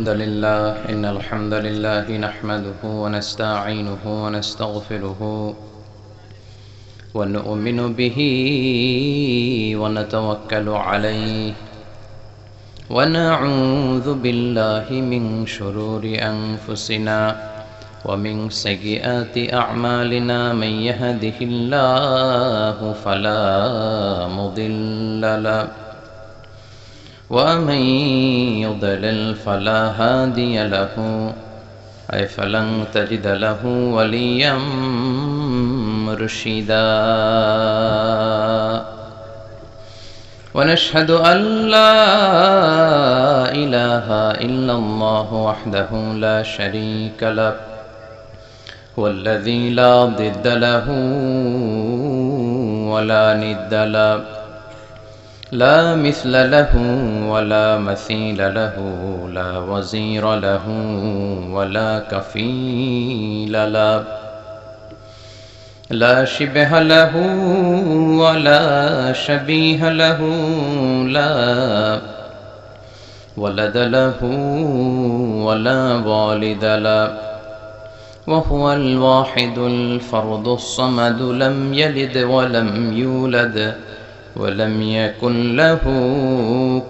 إن الحمد لله نحمده ونستعينه ونستغفره ونؤمن به ونتوكل عليه ونعوذ بالله من شرور أنفسنا ومن سيئات أعمالنا من يهده الله فلا مضل له ومن يضلل فلا هادي له أي فلن تجد له وليا مرشدا ونشهد أن لا إله إلا الله وحده لا شريك له هو الذي لا ضد له ولا ند له لا مثل له ولا مثيل له لا وزير له ولا كفيل له لا شبه له ولا شبيه له لا ولد له ولا والد له وهو الواحد الفرد الصمد لم يلد ولم يولد ولم يكن له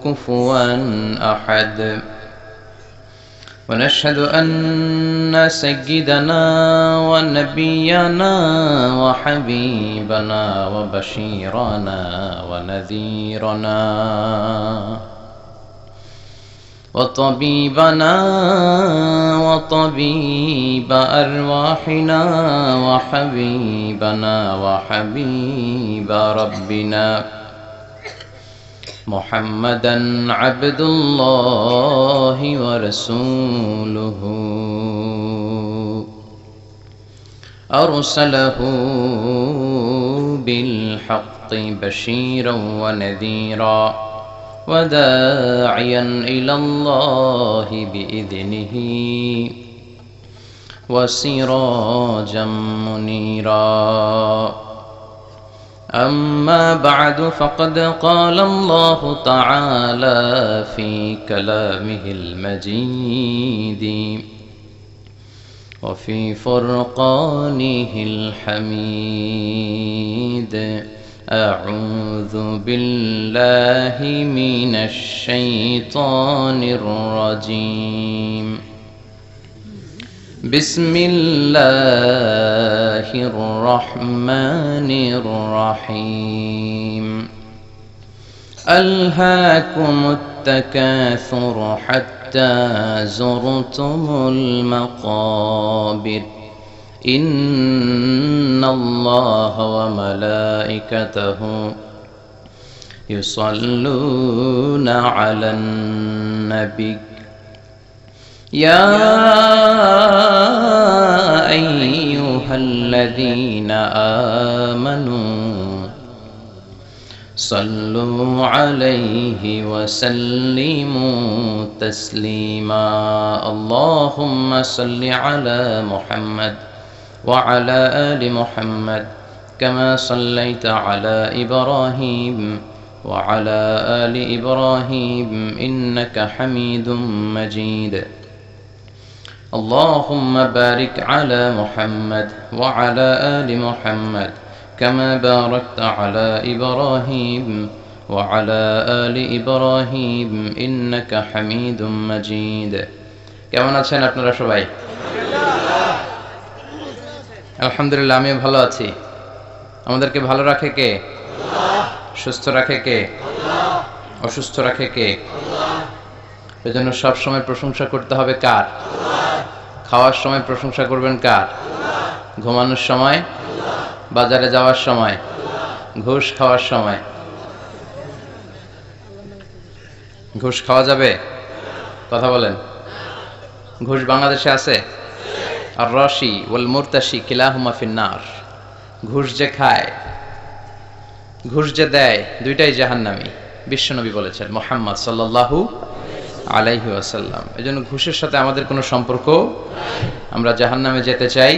كفوا أحد ونشهد أن سيدنا ونبينا وحبيبنا وبشيرنا ونذيرنا وطبيبنا وطبيب أرواحنا وحبيبنا وحبيب ربنا محمدا عبد الله ورسوله أرسله بالحق بشيرا ونذيرا وداعيا إلى الله بإذنه وسراجا منيرا أما بعد فقد قال الله تعالى في كلامه المجيد وفي فرقانه الحميد أعوذ بالله من الشيطان الرجيم بسم الله الرحمن الرحيم ألهاكم التكاثر حتى زرتم المقابر إن الله وملائكته يصلون على النبي يا أيها الذين آمنوا صلوا عليه وسلموا تسليما اللهم صل على محمد وعلى آل محمد كما صليت على إبراهيم وعلى آل إبراهيم إنك حميد مجيد اللهم بارك على محمد وعلى آل محمد كما باركت على إبراهيم وعلى آل إبراهيم إنك حميد مجيد কেমন আছেন আপনারা সবাই? আলহামদুলিল্লাহ আমি ভালো আছি। আমাদেরকে ভালো রাখে কে? আল্লাহ। সুস্থ রাখে কে? আল্লাহ। অসুস্থ রাখে কে? আল্লাহ। এজন্য সব সময় প্রশংসা করতে হবে কার? আল্লাহ। খাওয়ার সময় প্রশংসা করবেন কার? আল্লাহ। ঘুমানোর সময়? আল্লাহ। বাজারে যাওয়ার সময়? আল্লাহ। ঘুষ খাওয়ার সময়? ঘুষ খাওয়া যাবে? কথা বলেন। ঘুষ বাংলাদেশে আছে? আর রশি ওয়াল মুরতাশি কিলাহুমা ফিন্নার। ঘুষ যে খায়, ঘুষ যে দেয়, দুইটাই জাহান্নামী। বিশ্বনবী বলেছেন মুহাম্মদ সাল্লাল্লাহু আলাইহি ওয়াসাল্লাম। এজন্য ঘুষের সাথে আমাদের কোনো সম্পর্ক, আমরা জাহান্নামে যেতে চাই।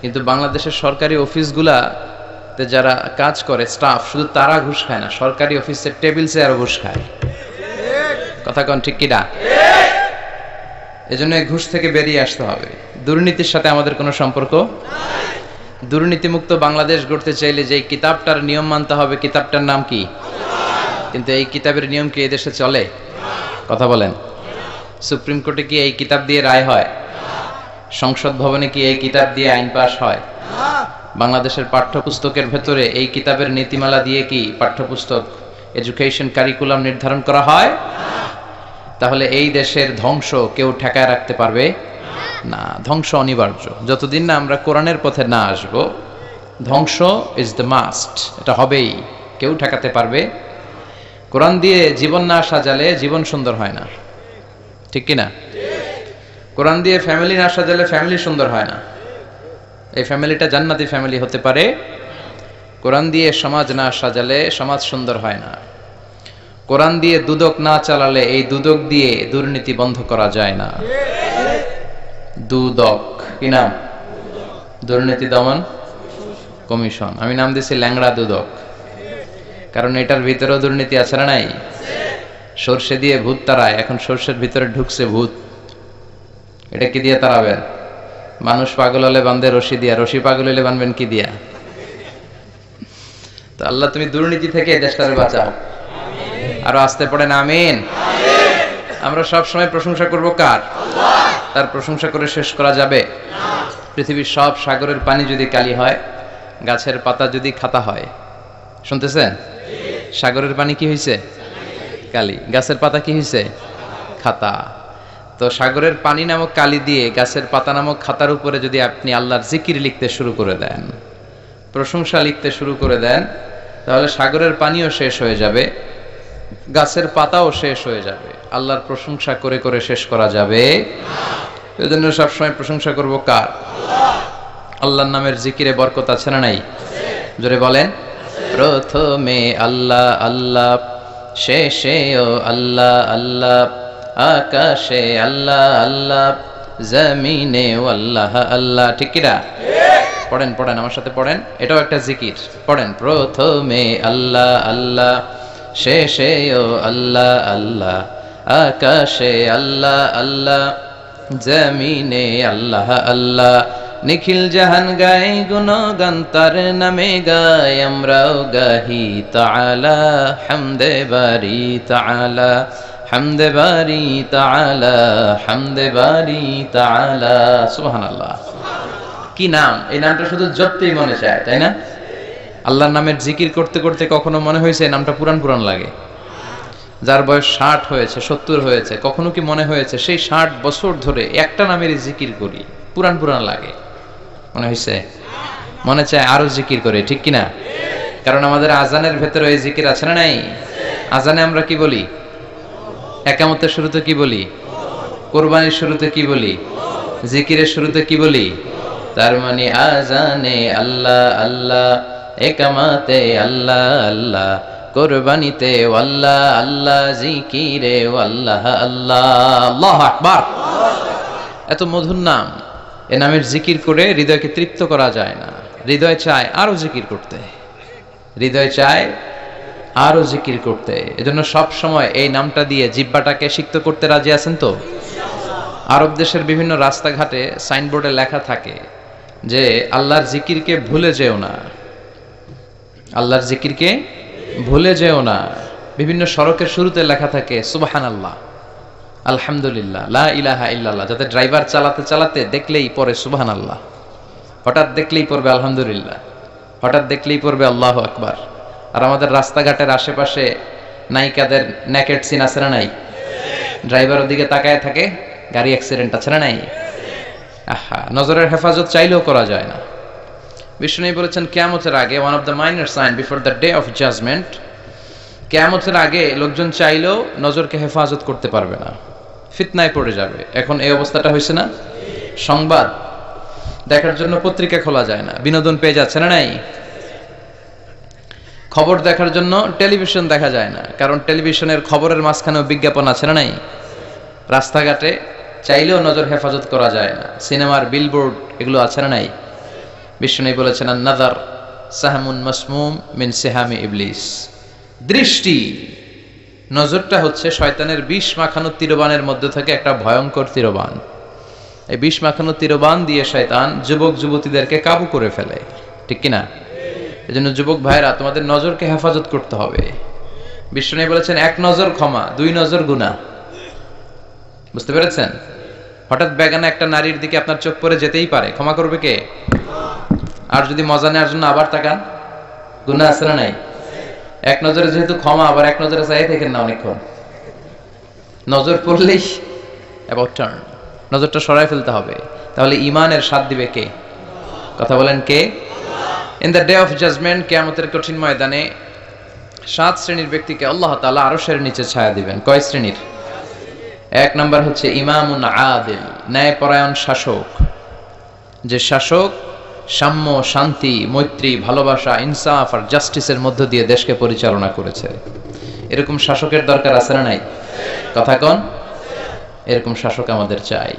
কিন্তু বাংলাদেশের সরকারি অফিসগুলাতে যারা কাজ করে স্টাফ, শুধু তারা ঘুষ খায় না, সরকারি অফিসের টেবিল চেয়ারও ঘুষ খায়। কথা কোন ঠিক কিনা? এজন্য এই ঘুষ থেকে বেরিয়ে আসতে হবে। দুর্নীতির সাথে আমাদের কোনো সম্পর্ক নাই। দুর্নীতিমুক্ত বাংলাদেশ গড়তে চাইলে যে কিতাবটার নিয়ম মানতে হবে, কিতাবটার নাম কি? কিন্তু এই কিতাবের নিয়ম কি এই দেশে চলে? কথা বলেন। সুপ্রিম কোর্টে কি এই কিতাব দিয়ে রায় হয়? সংসদ ভবনে কি এই কিতাব দিয়ে আইন পাশ হয়? বাংলাদেশের পাঠ্যপুস্তকের ভেতরে এই কিতাবের নীতিমালা দিয়ে কি পাঠ্যপুস্তক, এডুকেশন কারিকুলাম নির্ধারণ করা হয়? তাহলে এই দেশের ধ্বংস কেউ ঠেকায় রাখতে পারবে না। ধ্বংস অনিবার্য। যতদিন না আমরা কোরআনের পথে না আসব, ধ্বংস ইজ দ্য মাস্ট, এটা হবেই, কেউ ঠেকাতে পারবে। কোরআন দিয়ে জীবন না সাজালে জীবন সুন্দর হয় না, ঠিক কিনা? কোরআন দিয়ে ফ্যামিলি না সাজালে ফ্যামিলি সুন্দর হয় না। এই ফ্যামিলিটা জান্নাতি ফ্যামিলি হতে পারে। কোরআন দিয়ে সমাজ না সাজালে সমাজ সুন্দর হয় না। কোরআন দিয়ে দুদক না চালালে এই দুদক দিয়ে দুর্নীতি বন্ধ করা যায় না। দুদক কি নাম? দুর্নীতি দমন কমিশন। আমি নাম দিয়েছি ল্যাংড়া দুদক, কারণ এটার ভিতরেও দুর্নীতি আছে না নাই? সর্ষে দিয়ে ভূত তাড়ায়, এখন সর্ষের ভিতরে ঢুকছে ভূত। এটা কি দিয়ে তাড়াবেন? মানুষ পাগল হলে বান্ধে রশি দিয়া, রশি পাগল হলে বানবেন কি দিয়া? তো আল্লাহ তুমি দুর্নীতি থেকে দেশটারে বাঁচাও। আরো আসতে পড়েন আমিন। আমরা সব সময় প্রশংসা করব কার? তার প্রশংসা করে শেষ করা যাবে? পৃথিবীর সব সাগরের পানি যদি কালি হয়, গাছের পাতা যদি খাতা হয়, শুনতেছেন? সাগরের পানি কি হয়েছে? কালি। গাছের পাতা কি হয়েছে? খাতা। তো সাগরের পানি নামক কালি দিয়ে গাছের পাতা নামক খাতার উপরে যদি আপনি আল্লাহর জিকির লিখতে শুরু করে দেন, প্রশংসা লিখতে শুরু করে দেন, তাহলে সাগরের পানিও শেষ হয়ে যাবে, গাছের পাতাও শেষ হয়ে যাবে। আল্লাহর প্রশংসা করে করে শেষ করা যাবে? এজন্য সবসময় প্রশংসা করব কার? আল্লাহর নামের জিকিরে বরকত আছে না নাই? জোরে বলেন। প্রথমে আল্লাহ আল্লাহ, শেষেও আল্লাহ আল্লাহ, আকাশে আল্লাহ আল্লাহ, জমিনে আল্লাহ আল্লাহ। ঠিক কিনা? পড়েন পড়েন, আমার সাথে পড়েন, এটাও একটা জিকির। পড়েন। প্রথমে আল্লাহ আল্লাহ, শেষেও আল্লাহ আল্লাহ, আকাশে আল্লাহ আল্লাহ, জমিনে আল্লাহ আল্লাহ। নিখিল জাহান গায় গুণগান তার নামে গায়, আমরাও গাহি তাআলা হামদে বারি তাআলা, হামদে বারি তাআলা, হামদে বারি তাআলা। সুবহানাল্লাহ। কি নাম! এই নামটা শুধু জপতেই মনে চায়, তাই না? আল্লাহর নামের জিকির করতে করতে কখনো মনে হয়েছে নামটা পুরান পুরান লাগে? যার বয়স 60 হয়েছে, 70 হয়েছে, কখনো কি মনে হয়েছে সেই 60 বছর ধরে একটা নামেরই জিকির করি, পুরান পুরান লাগে? মনে হয়েছে? মনে চায় আরো জিকির করে, ঠিক কিনা? কারণ আমাদের আজানের ভেতরে এই জিকির আছে না নাই? আজানে আমরা কি বলি? একামতের শুরুতে কি বলি? কোরবানির শুরুতে কি বলি? জিকিরের শুরুতে কি বলি? তার মানে আজানে আল্লাহ আল্লাহ, একামতে আল্লাহ আল্লাহ, কোরবানিতে আল্লাহ আল্লাহ, জিকিরে আল্লাহ আল্লাহ। আল্লাহু আকবার। এত মধুর নাম, এ নামের জিকির করে হৃদয়কে তৃপ্ত করা যায় না। হৃদয় চায় আরো জিকির করতে, হৃদয় চায় আরো জিকির করতে। এজন্য সব সময় এই নামটা দিয়ে জিহ্বাটাকে সিক্ত করতে রাজি আছেন তো? আরব দেশের বিভিন্ন রাস্তাঘাটে সাইনবোর্ডে লেখা থাকে যে আল্লাহর জিকিরকে ভুলে যেও না, আল্লাহর জিকিরকে ভুলে যেও না। বিভিন্ন সড়কের শুরুতে লেখা থাকে সুবহানাল্লাহ, আলহামদুলিল্লাহ, লা ইলাহা ইল্লাল্লাহ, যাতে ড্রাইভার চালাতে চালাতে দেখলেই পড়ে সুবহানাল্লাহ, হঠাৎ দেখলেই পড়বে আলহামদুলিল্লাহ, হঠাৎ দেখলেই পড়বে আল্লাহু আকবার। আর আমাদের রাস্তাঘাটের আশেপাশে নায়িকাদের নেকেড সিন আছে না নাই? ড্রাইভার ওদিকে তাকায় থাকে, গাড়ি অ্যাক্সিডেন্ট আছে না নাই? আহা, নজরের হেফাজত চাইলেও করা যায় না। বিষ্ণু বলেছেন কিয়ামতের আগে, one of the minor sign before the day of judgement, কিয়ামতের আগে লোকজন চাইলেও নজরকে হেফাজত করতে পারবে না, ফিতনায় পড়ে যাবে। এখন এই অবস্থাটা হয়েছে না? সংবাদ দেখার জন্য পত্রিকা খোলা যায় না, বিনোদন পেয়ে যাচ্ছে না নাই? খবর দেখার জন্য টেলিভিশন দেখা যায় না, কারণ টেলিভিশনের খবরের মাঝখানেও বিজ্ঞাপন আছে না নাই? রাস্তাঘাটে চাইলেও নজর হেফাজত করা যায় না, সিনেমার বিলবোর্ড এগুলো আছে না নাই? বিষ্ণু বলেছেন আন-নাযার সাহমুন মাসমুম মিন সিহামি ইবলিস, দৃষ্টি নজরটা হচ্ছে শয়তানের বিষ মাখানো তীরবানের মধ্যে থেকে একটা ভয়ঙ্কর তীরবান। এই বিষ মাখানো তীরবান দিয়ে শয়তান যুবক যুবতীদেরকে কাবু করে ফেলে, ঠিক কিনা? এই জন্য যুবক ভাইরা, তোমাদের নজরকে হেফাজত করতে হবে। বিষ্ণু বলেছেন, এক নজর ক্ষমা, দুই নজর গুনাহ। বুঝতে পেরেছেন? হঠাৎ বেগানা একটা নারীর দিকে আপনার চোখ পড়ে যেতেই পারে, ক্ষমা করবে কে? আর যদি মজা নেওয়ার জন্য আবার তাকান, গুনাহ আছে না নাই? এক নজরে যেহেতু ক্ষমা, আবার এক নজরে চাই থাকেন না অনেকক্ষণ, নজর পড়লেই অ্যাবাউট টার্ন, নজরটা সরাই ফেলতে হবে। তাহলে ঈমানের স্বাদ দিবে কে? কথা বলেন কে? In the day of judgement, কিয়ামতের কঠিন ময়দানে 7 শ্রেণীর ব্যক্তিকে আল্লাহ তাআলা আরশের নিচে ছায়া দিবেন। কয় শ্রেণীর? এক নাম্বার হচ্ছে ইমামুন আদিল, ন্যায়পরায়ণ শাসক। যে শাসক সাম্য, শান্তি, মৈত্রী, ভালোবাসা, ইনসাফ আর জাস্টিসের মধ্য দিয়ে দেশকে পরিচালনা করেছে। এরকম শাসকের দরকার আছে না নাই? কথা কন, এরকম শাসক আমাদের চাই।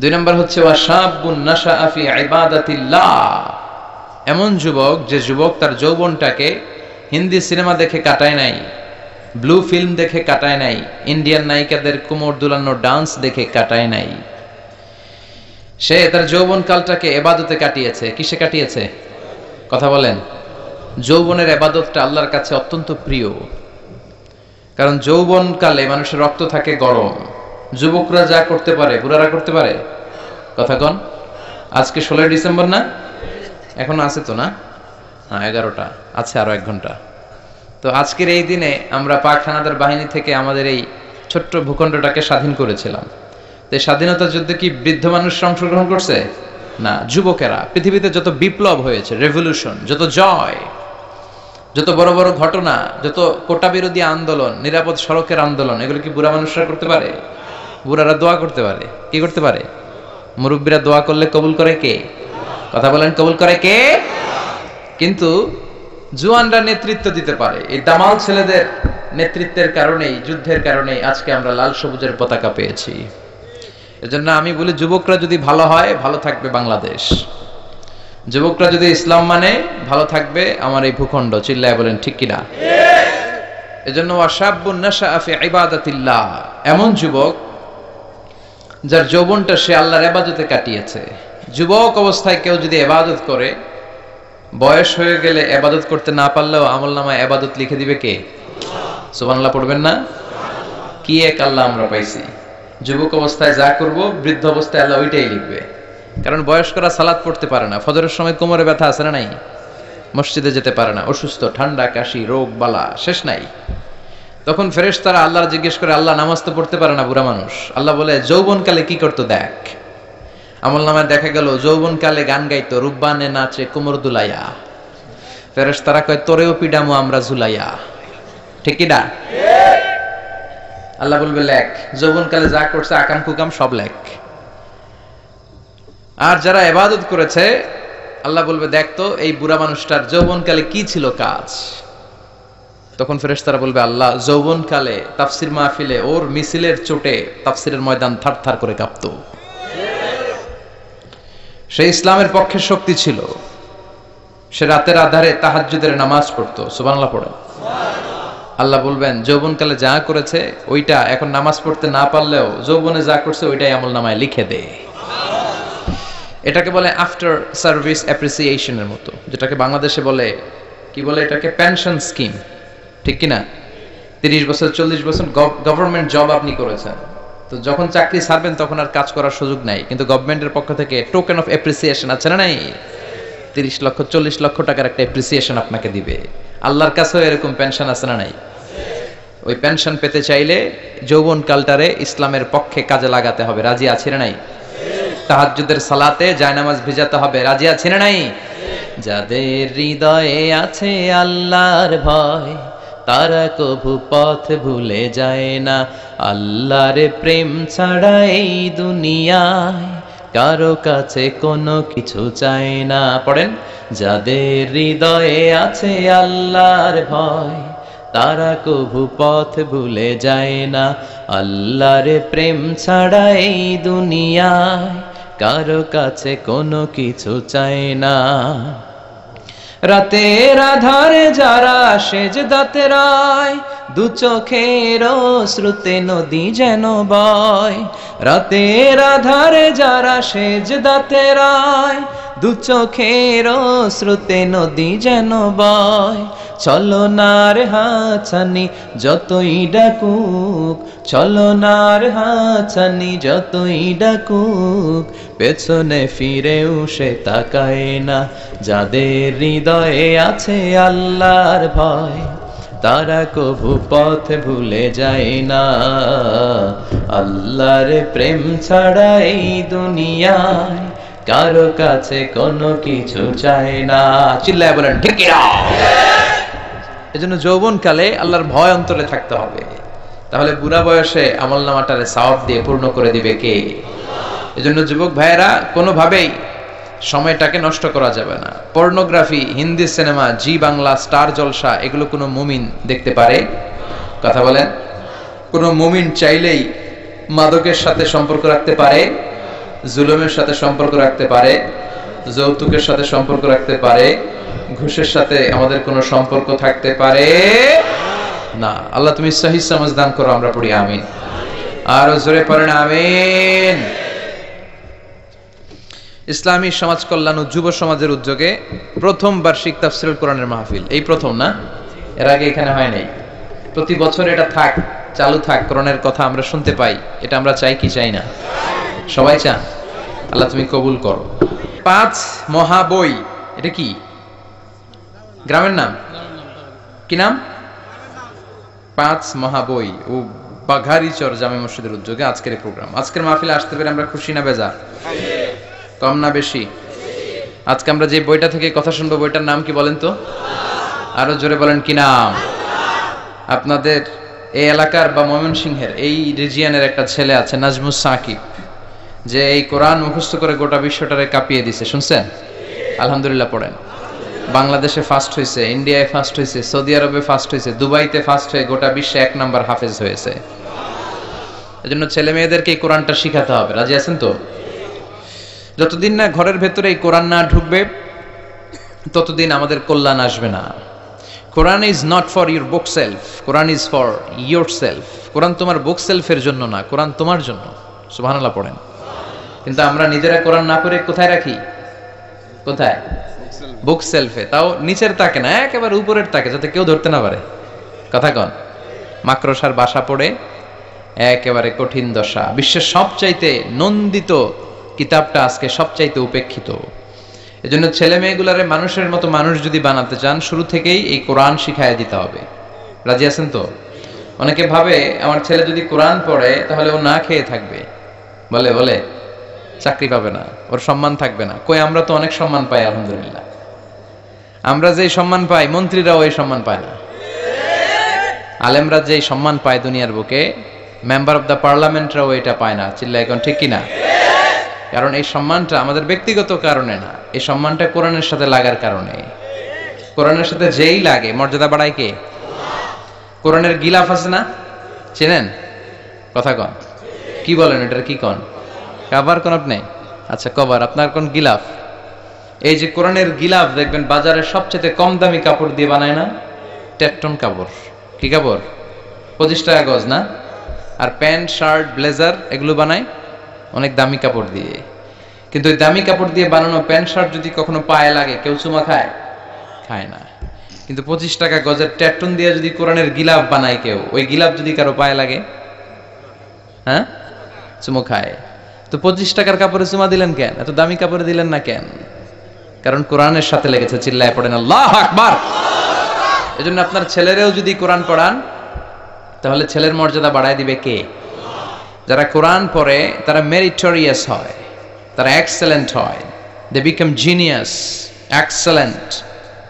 2 নাম্বার হচ্ছে ওয়াশাবুন নাশাআ ফি ইবাদাতিল্লাহ, এমন যুবক যে যুবক তার যৌবনটাকে হিন্দি সিনেমা দেখে কাটায় নাই, ব্লু ফিল্ম দেখে কাটায় নাই, ইন্ডিয়ান নায়িকাদের কোমর দুলানো ডান্স দেখে কাটায় নাই। সে তার যৌবন কালটাকে ইবাদতে কাটিয়েছে। কিসে কাটিয়েছে? কথা বলেন। যৌবনের ইবাদতটা আল্লাহর কাছে অত্যন্ত প্রিয়, কারণ যৌবন কালে মানুষের রক্ত থাকে গরম। যুবকরা যা করতে পারে বুড়ারা করতে পারে? কথা কন। আজকে 16 ডিসেম্বর না? এখনো আছে তো না? হ্যাঁ, 11টা আছে, আরো 1 ঘন্টা। তো আজকের এই দিনে আমরা পাক হানাদার বাহিনী থেকে আমাদের এই ছোট্ট ভূখণ্ডটাকে স্বাধীন করেছিলাম। তো স্বাধীনতা যুদ্ধে কি বৃদ্ধ মানুষ অংশগ্রহণ করছে? না, যুবকেরা। পৃথিবীতে যত বিপ্লব হয়েছে, রেভলিউশন, যত জয়, যত বড় বড় ঘটনা, যত কোটা বিরোধী আন্দোলন, নিরাপদ সড়কের আন্দোলন, এগুলো কি বুড়া মানুষরা করতে পারে? বুড়ারা দোয়া করতে পারে। কি করতে পারে? মুরব্বীরা দোয়া করলে কবুল করে কে? কথা বলেন, কবুল করে কে? কিন্তু জুয়ানরা নেতৃত্ব দিতে পারে। এই দামাল ছেলেদের নেতৃত্বের কারণেই, যুদ্ধের কারণেই আজকে আমরা লাল সবুজের পতাকা পেয়েছি। এজন্য আমি বলি, যুবকরা যদি ভালো হয়, ভালো থাকবে বাংলাদেশ। যুবকরা যদি ইসলাম মানে, ভালো থাকবে আমার এই ভূখণ্ড। চিল্লায় বলেন ঠিক কিনা? এজন্য ওয়াশাবুন নাশাআ ফি ইবাদাতিল্লাহ, এমন যুবক যার যৌবনটা সে আল্লাহর ইবাদতে কাটিয়েছে। যুবক অবস্থায় কেউ যদি ইবাদত করে, বয়স হয়ে গেলে ইবাদত করতে না পারলেও আমলনামায় ইবাদত লিখে দিবে কে? সুবহানাল্লাহ পড়বেন না? কি এক আল্লাহ আমরা পাইছি! যুবক অবস্থায় যা করব, বৃদ্ধ অবস্থায় আল্লাহ ওইটাই লিখবে। কারণ বয়স্করা সালাত পড়তে পারে না, ফজরের সময় কোমরে ব্যথা আছে না নাই, মসজিদে যেতে পারে না, অসুস্থ, ঠান্ডা, কাশি, রোগ বালা শেষ নাই। তখন ফেরেশতারা আল্লাহর জিজ্ঞেস করে, আল্লাহ নামাজ তো পড়তে পারে না বুড়া মানুষ। আল্লাহ বলে, যৌবনকালে কি করতো দেখ। আমলনামায় দেখা গেল যৌবনকালে গান গাইতো, রুব্বানে নাচে কোমর দুলাইয়া। ফেরেশতারা কয়, তোরেও পিডামু আমরা ঝুলাইয়া। ঠিক কি না? আল্লাহ বলবে, লেখ। যৌবনকালে যা করছে আকাম কুকাম সব লেখ। আর যারা ইবাদত করেছে, আল্লাহ বলবে, দেখ তো এই বুড়া মানুষটার যৌবনকালে কি ছিল কাজ। তখন ফেরেশতারা বলবে, আল্লাহ যৌবনকালে তাফসির মাহফিলে ওর মিছিলের চোটে তাফসিরের ময়দান থারথার করে কাঁপতো। সে ইসলামের পক্ষে শক্তি ছিল। সে রাতের আধারে তাহাজ্জুদের নামাজ পড়তো। সুবহানাল্লাহ পড়েন। আল্লাহ বলবেন, যৌবনকালে যা করেছে ওইটা এখন নামাজ পড়তে না পারলেও যৌবনে যা করছে ওইটাই আমলনামায় লিখে দে। এটাকে বলে আফটার সার্ভিস অ্যাপ্রিসিয়েশনের মতো, যেটাকে বাংলাদেশে বলে, কি বলে এটাকে, পেনশন স্কিম। ঠিক কিনা? 30 বছর 40 বছর গভর্নমেন্ট জব আপনি করেছেন, তো যখন চাকরি ছাড়বেন তখন আর কাজ করার সুযোগ নাই, কিন্তু গভর্নমেন্টের পক্ষ থেকে টোকেন অফ অ্যাপ্রিসিয়েশন আছে না নাই? 30 লক্ষ 40 লক্ষ টাকার একটা অ্যাপ্রিসিয়েশন আপনাকে দিবে। আল্লাহর কাছেও এরকম পেনশন আছে না নাই? ওই পেনশন পেতে চাইলে যৌবন কালটারে ইসলামের পক্ষে কাজে লাগাতে হবে। রাজি আছি না নাই? তাহাজ্জুদের সালাতে জায়নামাজ ভিজাতে হবে। রাজি আছি না নাই? যাদের হৃদয়ে আছে আল্লাহর ভয়, তারা কভু পথ ভুলে যায় না। আল্লাহর প্রেম ছাড়া এই দুনিয়ায় কারো কাছে কোনো কিছু চায় না। পড়েন, যাদের হৃদয়ে আছে আল্লাহর ভয়, তারা কভু পথ ভুলে যায় না। আল্লাহর প্রেম ছাড়া এই দুনিয়ায় কারো কাছে কোনো কিছু চায় না। রাতের আধারে যারা সেজদাতে রায়, দু চোখের শ্রুতে নদী যেন বয়। রাতের আধারে যারা সেজদাতে রায়, দু চোখের শ্রুতে নদী যেন বয়। চলনার হাছানি যতই ডাকুক, চলনার হাছানি যতই ডাকুক, পেছনে ফিরেও সে তাকায় না। যাদের হৃদয়ে আছে আল্লাহর ভয়, তারা কভু পথ ভুলে যায় না। আল্লাহর প্রেম ছাড়া এই দুনিয়ায় কারো কাছে কোনো কিছু চায় না। চিল্লায় বলেন ঠিক না? এজন্য যৌবনকালে আল্লাহর ভয় অন্তরে থাকতে হবে, তাহলে বুড়া বয়সে আমলনামাটারে সওয়াব দিয়ে পূর্ণ করে দিবে কে? এজন্য যুবক ভাইয়েরা, কোনোভাবেই সময়টাকে নষ্ট করা যাবে না। পর্নোগ্রাফি, হিন্দি সিনেমা, জি বাংলা, স্টার জলসা, এগুলো কোনো মুমিন দেখতে পারে? কথা বলেন। কোনো মুমিন চাইলেই মাদকের সাথে সম্পর্ক রাখতে পারে, জুলুমের সাথে সম্পর্ক রাখতে পারে, যৌতুকের সাথে সম্পর্ক রাখতে পারে, ঘুষের সাথে আমাদের কোনো সম্পর্ক থাকতে পারে না। আল্লাহ তুমি সহি সমাজ দান করো, আমরা পড়ি আমিন। আর জোরে পড়েন আমিন। ইসলামী সমাজ কল্যাণ ও যুব সমাজের উদ্যোগে প্রথম বার্ষিক তাফসীরুল কোরআনের মাহফিল, এই প্রথম না? এর আগে এখানে হয় নাই। প্রতি বছর এটা থাক, চালু থাক, কোরআনের কথা আমরা শুনতে পাই। এটা আমরা চাই কি চাই না? সবাই চান। আল্লাহ তুমি কবুল করো। 5 মহাবই, এটা কি গ্রামের নাম? কি নাম? 5 মহাবই ও বাঘারিচর জামে মসজিদের উদ্যোগে আজকের এই প্রোগ্রাম। আজকের মাহফিলে আসতে পেরে আমরা খুশি না বেজার? কম না বেশি? আজকে আমরা যে বইটা থেকে কথা শুনবো, বইটার নাম কি বলেন তো? আরো জোরে বলেন, কি নাম? আপনাদের এই এলাকার বা ময়মনসিংহের এই রিজিয়নের একটা ছেলে আছে, নাজমুস সাকিব, যে এই কোরআন মুখস্থ করে গোটা বিশ্বটারে কাঁপিয়ে দিছে। শুনছেন? আলহামদুলিল্লাহ পড়েন। বাংলাদেশে ফার্স্ট হয়েছে, ইন্ডিয়ায় ফার্স্ট হয়েছে, সৌদি আরবে ফার্স্ট হয়েছে, দুবাইতে ফার্স্ট হয়ে গোটা বিশ্বে 1 নাম্বার হাফেজ হয়েছে। এজন্য ছেলে মেয়েদেরকে এই কোরআনটা শিখাতে হবে। রাজি আছেন তো? যতদিন না ঘরের ভেতরে এই কোরআন না ঢুকবে, ততদিন আমাদের কল্যাণ আসবে না। Quran is not for your bookshelf, Quran is for yourself. কোরআন তোমার বুক সেলফের জন্য না, কোরআন তোমার জন্য। সুবহানাল্লাহ পড়েন। কিন্তু আমরা নিজেরা কোরআন না করে কোথায় রাখি? কোথায়? বুক সেলফে। তাও নিচের তাকে না, একেবারে উপরের তাকে, যাতে কেউ ধরতে না পারে। কথা কন। মাকড়সার বাসা পড়ে একেবারে কঠিন দশা। বিশ্বের সবচাইতে নন্দিত কিতাবটা আজকে সবচাইতে উপেক্ষিত। এজন্য ছেলে মেয়েগুলারে মানুষের মতো মানুষ যদি বানাতে চান, শুরু থেকেই এই কোরআন শিখাইয়া দিতে হবে। রাজি আছেন তো? অনেকে ভাবে আমার ছেলে যদি কোরআন পড়ে তাহলে ও না খেয়ে থাকবে, বলে বলে চাকরি পাবে না, ওর সম্মান থাকবে না। কই, আমরা তো অনেক সম্মান পাই আলহামদুলিল্লাহ। আমরা যে সম্মান পাই, মন্ত্রীরাও এই সম্মান পায় না। আলেমরা যে সম্মান পায় দুনিয়ার বুকে, মেম্বার অফ দ্য পার্লামেন্টরাও এটা পায় না। চিল্লা এখন ঠিক কিনা? কারণ এই সম্মানটা আমাদের ব্যক্তিগত কারণে না, এই সম্মানটা কোরআনের সাথে লাগার কারণে। কোরআনের সাথে যেই লাগে মর্যাদা বাড়ায় কে? কোরআনের গিলাফ আছে না, চেনেন? কথা কন। কি বলেন এটার? কি কন? কাভার কোন আপনি? আচ্ছা কভার, আপনার কোন গিলাফ? এই যে কোরআনের গিলাফ দেখবেন বাজারে সবচেয়ে কম দামি কাপড় দিয়ে বানায় না? টেকটন কাপড়। কি কাপড়? 25 টাকা গজ না? আর প্যান্ট, শার্ট, ব্লেজার এগুলো বানায় অনেক দামি কাপড় দিয়ে। কিন্তু ওই দামি কাপড় দিয়ে বানানো প্যান্ট শার্ট যদি কখনো পায়ে লাগে, কেউ চুমা খায়? খায় না। কিন্তু 25 টাকা গজের টেকটন দিয়ে যদি কোরআনের গিলাফ বানায় কেউ, ওই গিলাফ যদি কারো পায়ে লাগে, হ্যাঁ, চুমো খায়। তো 25 টাকার কাপড়ে চুমা দিলেন কেন? এত দামি কাপড়ে দিলেন না কেন? কারণ কোরআনের সাথে লেগেছে। চিল্লায় পড়েন আল্লাহু আকবার। এজন্য আপনার ছেলেরেও যদি কোরআন পড়ান, তাহলে ছেলের মর্যাদা বাড়ায় দিবে কে? যারা কোরআন পড়ে তারা মেরিটোরিয়াস হয়, তারা এক্সেলেন্ট হয়। They become genius, excellent,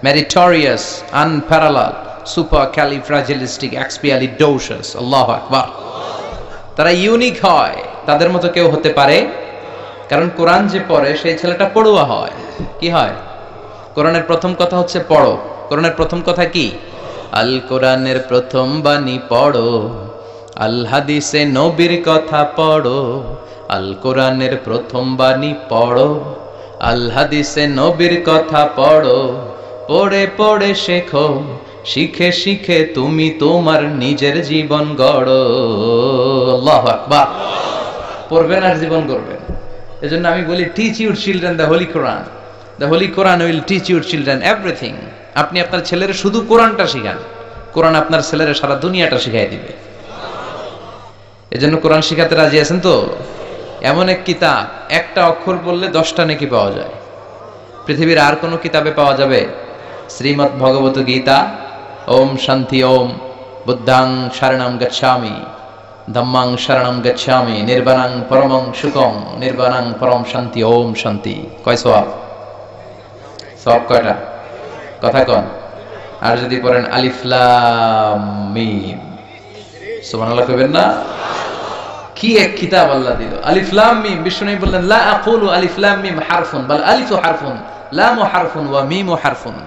meritorious, unparallel, supercalifragilisticexpialidocious. আল্লাহু আকবার। তারা ইউনিক হয়, তাদের মতো কেউ হতে পারে? কারণ কোরআন যে পড়ে সেই ছেলেটা পড়ুয়া হয়। কি হয়? কোরআনের প্রথম কথা হচ্ছে পড়ো। কোরআনের প্রথম কথা কি? আল কোরআনের প্রথম বাণী পড়ো, আল হাদিসে নবীর কথা পড়ো। আল কোরআনের প্রথম বাণী পড়ো, আল হাদিসে নবীর কথা পড়ো। পড়ে পড়ে শেখো, শিখে শিখে তুমি তোমার নিজের জীবন গড়ো। আল্লাহু আকবার। পড়বেন আর জীবন গড়বেন। এজন্য আমি বলি, teach your children the Holi Quran. The Holi Quran will teach your children everything. আপনি আপনার ছেলের শুধু কোরআনটা শিখান, কোরআন আপনার ছেলের সারা দুনিয়াটা শিখাই দিবে। এজন্য কোরআন শিখাতে রাজি আছেন তো? এমন এক কিতাব, একটা অক্ষর বললে 10টা নেকি পাওয়া যায়। পৃথিবীর আর কোনো কিতাবে পাওয়া যাবে? শ্রীমদ্ ভগবত গীতা, ওম শান্তি ওম, বুদ্ধাং শরণং গচ্ছামি, ধম্মাং শরণং গচ্ছামি, নির্বাণাং পরমং সুখং, নির্বাণাং পরম শান্তি, ওম শান্তি। কয় সওয়াব? সওয়াব কয়টা? কথা কন। আর যদি পড়েন আলিফ লাম মিম, সুবহানাল্লাহ কইবেন না? কি এক কিতাব আল্লাহ দিল। আলিফ লাম মিম, বিষ্ণু বললেন লা আকুলু আলিফ লাম মিম হারফুন বাল আলিফু হারফুন, লামু হারফুন ওয়া মিমু হারফুন।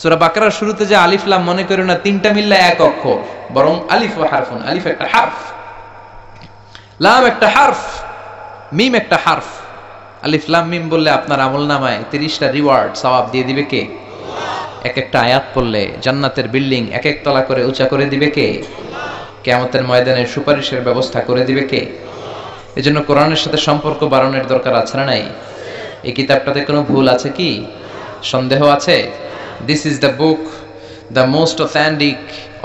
সূরা বাকারার শুরুতে যে আলিফ লাম, মনে করো না তিনটা মিললে এক অক্ষর, বরং আলিফ ওয়া হারফুন। আলিফ একটা হারফ, লাম একটা হারফ, মিম একটা হারফ। আলিফ লাম মিম বললে আপনার আমলনামায় 30টা রিওয়ার্ড সওয়াব দিয়ে দিবে কে? এক একটা আয়াত পড়লে জান্নাতের বিল্ডিং এক এক তলা করে উঁচা করে দিবে কে? কিয়ামতের ময়দানে সুপারিশের ব্যবস্থা করে দিবে কে? এজন্য কোরআনের সাথে সম্পর্ক বাড়ানোর দরকার আছে না নাই? এই কিতাবটাতে কোনো ভুল আছে কি? সন্দেহ আছে? This is the book, the most authentic,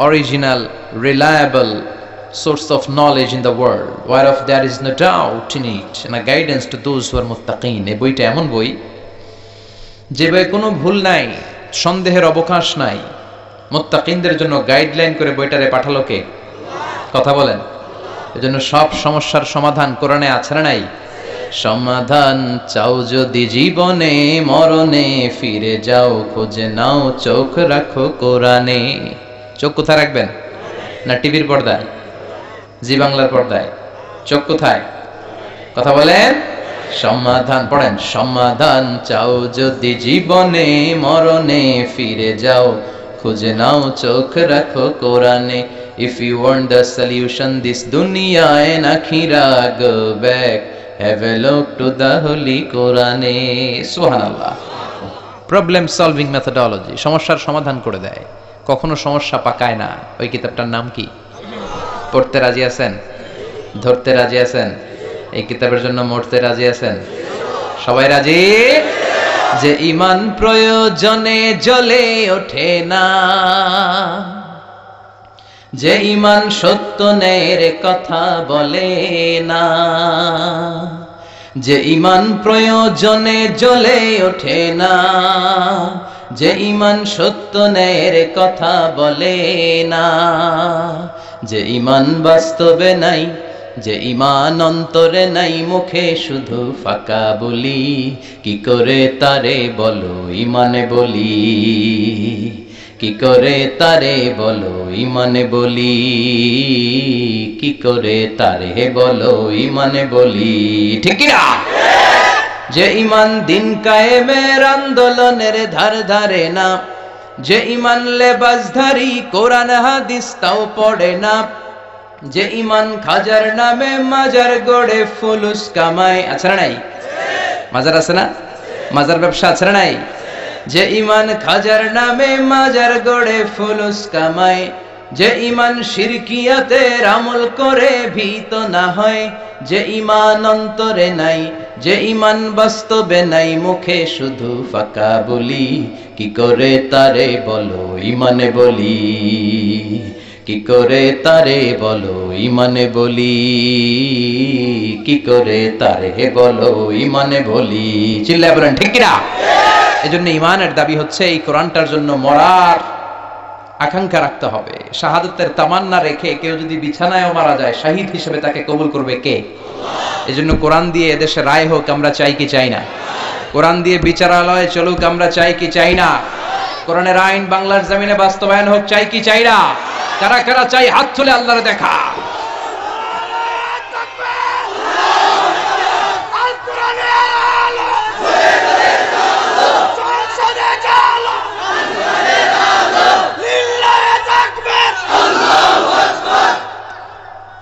original, reliable source of knowledge in the world, whereof there is no doubt in it, and a guidance to those who are muttaqin. এই বইটা এমন বই যে বইয়ে কোনো ভুল নাই, সন্দেহের অবকাশ নাই। মুত্তাকিনদের জন্য গাইডলাইন করে বইটারে পাঠালো কে? কথা বলেন। এজন্য সব সমস্যার সমাধান কোরআনে আছে না নাই? সমাধান চাও যদি জীবনে, মরণে ফিরে যাও, খুঁজে নাও, চোখ রাখো কোরআনে। চোখ কোথায় রাখবেন? না টিভির পর্দায়? জি বাংলার পর্দায়? চোখ কোথায়? কথা বলেন। সমাধান পড়েন। সমাধান চাও যদি জীবনে, মরণে ফিরে যাও, খুঁজে নাও, চোখ রাখো কোরআনে। If you want the solution this dunya and akhirah, go back, have a look to the holy Quran. Subhanallah. Problem solving methodology, সমস্যার সমাধান করে দেয়, কখনো সমস্যা পাকায় না। ওই কিতাবটার নাম কি? পড়তে রাজি আছেন? ধরতে রাজি আছেন? এই কিতাবের জন্য মরতে রাজি আছেন? সবাই রাজি? যে ঈমান প্রয়োজনে জ্বলে ওঠে না, যে ঈমান সত্য ন্যায়ের কথা বলে না, যে ঈমান প্রয়োজনে জ্বলে ওঠে না, যে ঈমান সত্য ন্যায়ের কথা বলে না, যে ঈমান বাস্তবে নাই, যে ঈমান অন্তরে নাই, মুখে শুধু ফাঁকা বলি, কি করে তারে বলো ঈমানে বলি, কি করে তারে বলো ঈমানে বলি, কি করে তারে বলো ঈমানে বলি। ঠিক কি না? যে ঈমান দিন কায়েমের আন্দোলনের ধার ধারে না, যে ঈমান লেবাসধারী কোরআন হাদিস তাও পড়ে না, যে ঈমান খাজার নামে মাজার গড়ে ফুলুস কামায়। আছে না নাই? মাজার আছে না? মাজার ব্যবসা আছে না নাই? যে ঈমান খাজার নামে মাজার গড়ে ফুলুস কামায়, যে ঈমান শিরকিয়াতের আমল করে ভীত না হয়, যে ঈমান অন্তরে নাই, যে ঈমান বাস্তবে নাই, মুখে শুধু ফাঁকা বলি, কি করে তারে বলো ঈমানে বলি, কি করে তারে বলো ঈমানে বলি, কি করে তারে বলো ঈমানে বলি। চিল্লায় বলেন ঠিক কি না? এজন্য ঈমানের দাবি হচ্ছে এই কোরআনটার জন্য মরার আকাঙ্ক্ষা রাখতে হবে। শাহাদাতের তামান্না রেখে কেউ যদি বিছানায়ও মারা যায়, শহীদ হিসেবে তাকে কবুল করবে কে? এজন্য কোরআন দিয়ে এদেশে রায় হোক, আমরা চাই কি চাই না? কোরআন দিয়ে বিচারালয়ে চলুক, আমরা চাই কি চাই না? কোরআনের আইন বাংলার জমিনে বাস্তবায়ন হোক, চাই কি চাই না? কারা কারা চাই হাত তুলে আল্লাহর দেখা।